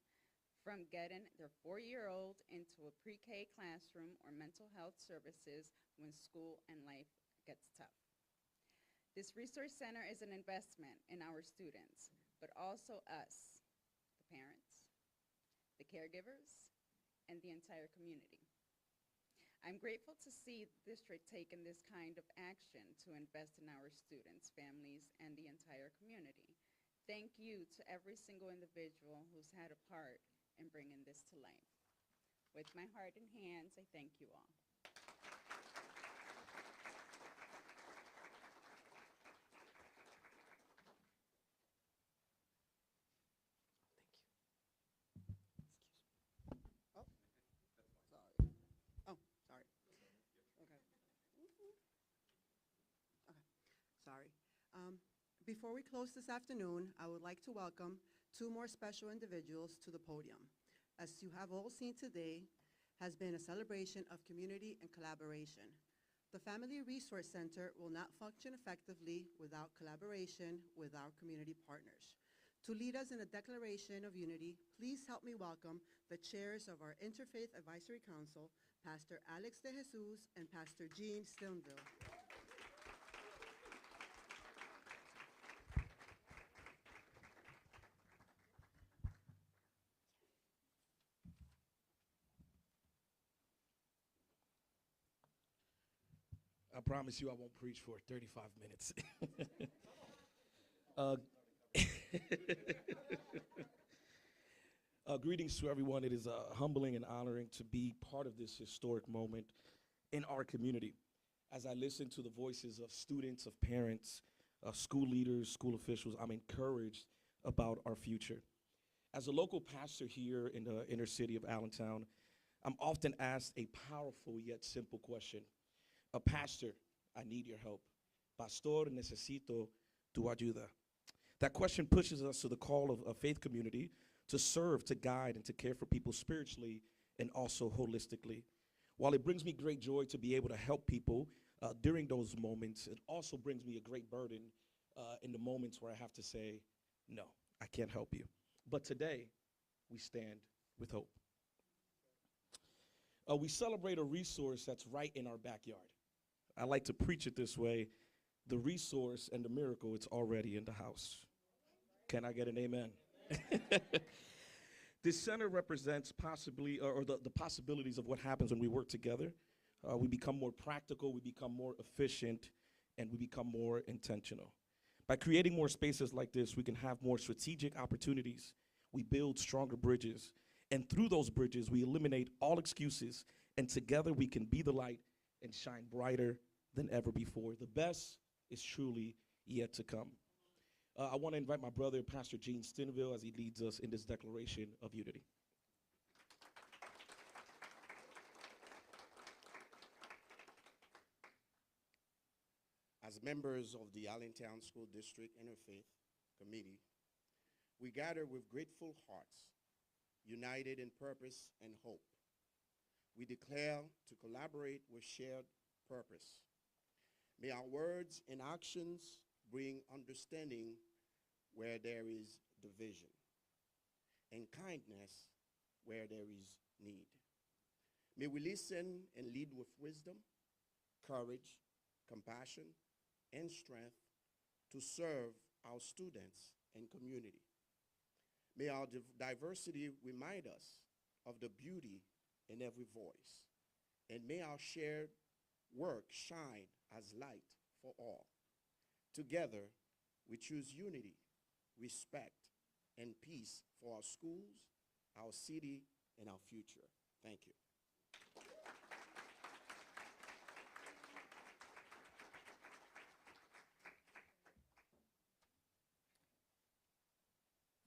from getting their 4-year-old into a pre-K classroom or mental health services when school and life gets tough. This resource center is an investment in our students, but also us, the parents, the caregivers, and the entire community. I'm grateful to see the district taking this kind of action to invest in our students, families, and the entire community. Thank you to every single individual who's had a part in bringing this to life. With my heart and hands, I thank you all. Sorry. Before we close this afternoon, I would like to welcome 2 more special individuals to the podium. As you have all seen today, has been a celebration of community and collaboration. The Family Resource Center will not function effectively without collaboration with our community partners. To lead us in a declaration of unity, please help me welcome the chairs of our Interfaith Advisory Council, Pastor Alex De Jesus and Pastor Jean Stilmville. I promise you I won't preach for 35 minutes. Uh, greetings to everyone. It is humbling and honoring to be part of this historic moment in our community. As I listen to the voices of students, of parents, school leaders, school officials, I'm encouraged about our future. As a local pastor here in the inner city of Allentown, I'm often asked a powerful yet simple question. A pastor, I need your help. Pastor, necesito tu ayuda. That question pushes us to the call of a faith community to serve, to guide, and to care for people spiritually and also holistically. While it brings me great joy to be able to help people during those moments, it also brings me a great burden in the moments where I have to say, no, I can't help you. But today, we stand with hope. We celebrate a resource that's right in our backyard. I like to preach it this way. The resource and the miracle, it's already in the house. Can I get an amen? This center represents possibly, or the possibilities of what happens when we work together. We become more practical, we become more efficient, and we become more intentional. By creating more spaces like this, we can have more strategic opportunities. We build stronger bridges. And through those bridges, we eliminate all excuses. And together, we can be the light and shine brighter than ever before. The best is truly yet to come. I want to invite my brother, Pastor Gene Stinville, as he leads us in this declaration of unity. As members of the Allentown School District Interfaith Committee, we gather with grateful hearts, united in purpose and hope. We declare to collaborate with shared purpose. May our words and actions bring understanding where there is division, and kindness where there is need. May we listen and lead with wisdom, courage, compassion, and strength to serve our students and community. May our diversity remind us of the beauty in every voice, and may our shared work shine as light for all. Together, we choose unity, respect, and peace for our schools, our city, and our future. Thank you.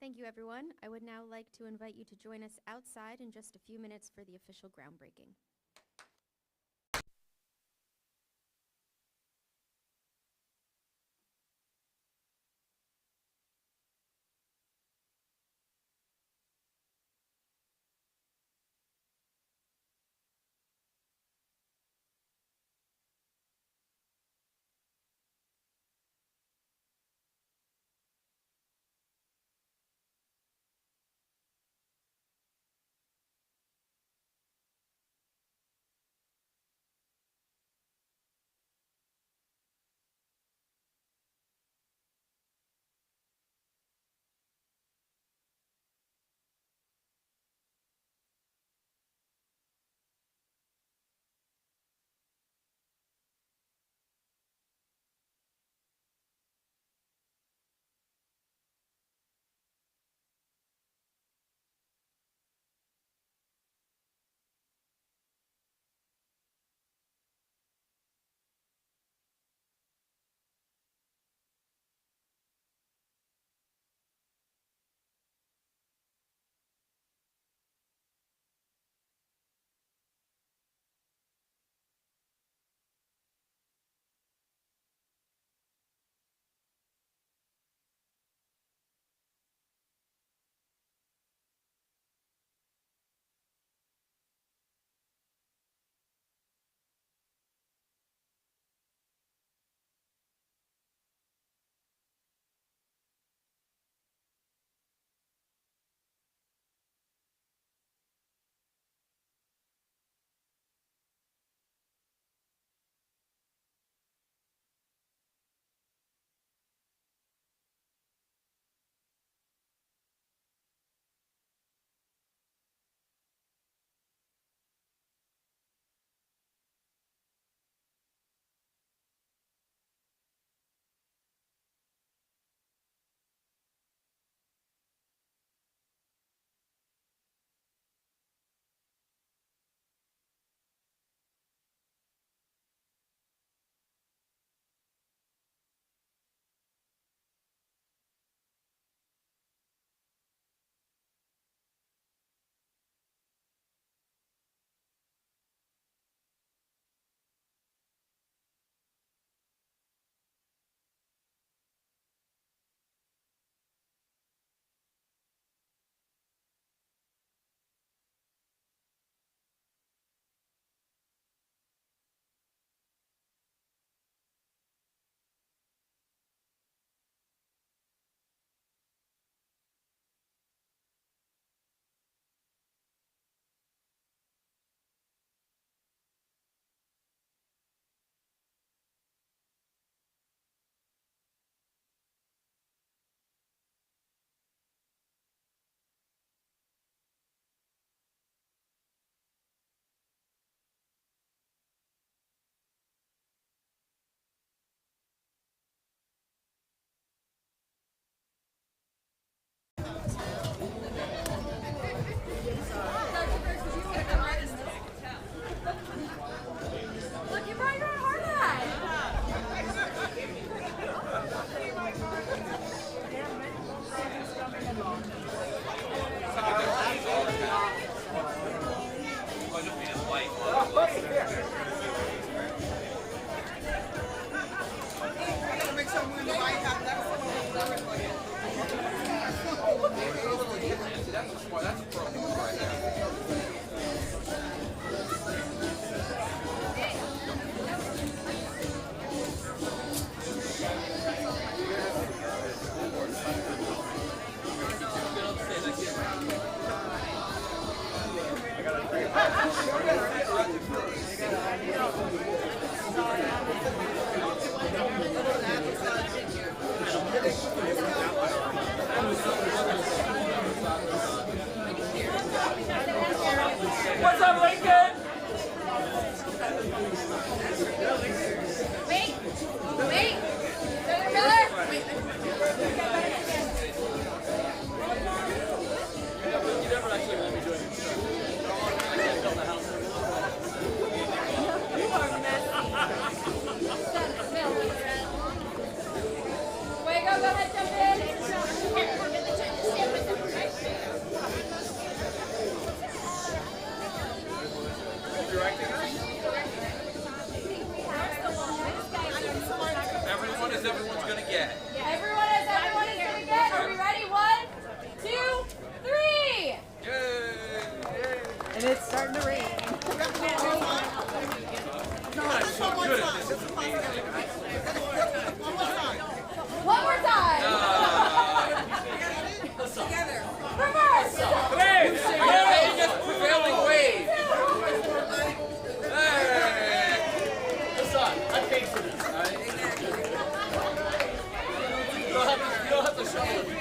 Thank you, everyone. I would now like to invite you to join us outside in just a few minutes for the official groundbreaking. That's pro move right there. What's up, Lincoln? Wait! Wait! Miller! You never actually let me do anything. I can't build a house. You are messy. Wait, go ahead, jump in. Stand with them, right? Everyone is everyone's gonna get. Everyone is gonna get. Are we ready? 1, 2, 3. And it's starting to rain. One more time. Together. Reverse. Prevailing wave. Listen, I paid for this, all right? You don't have to shovel it.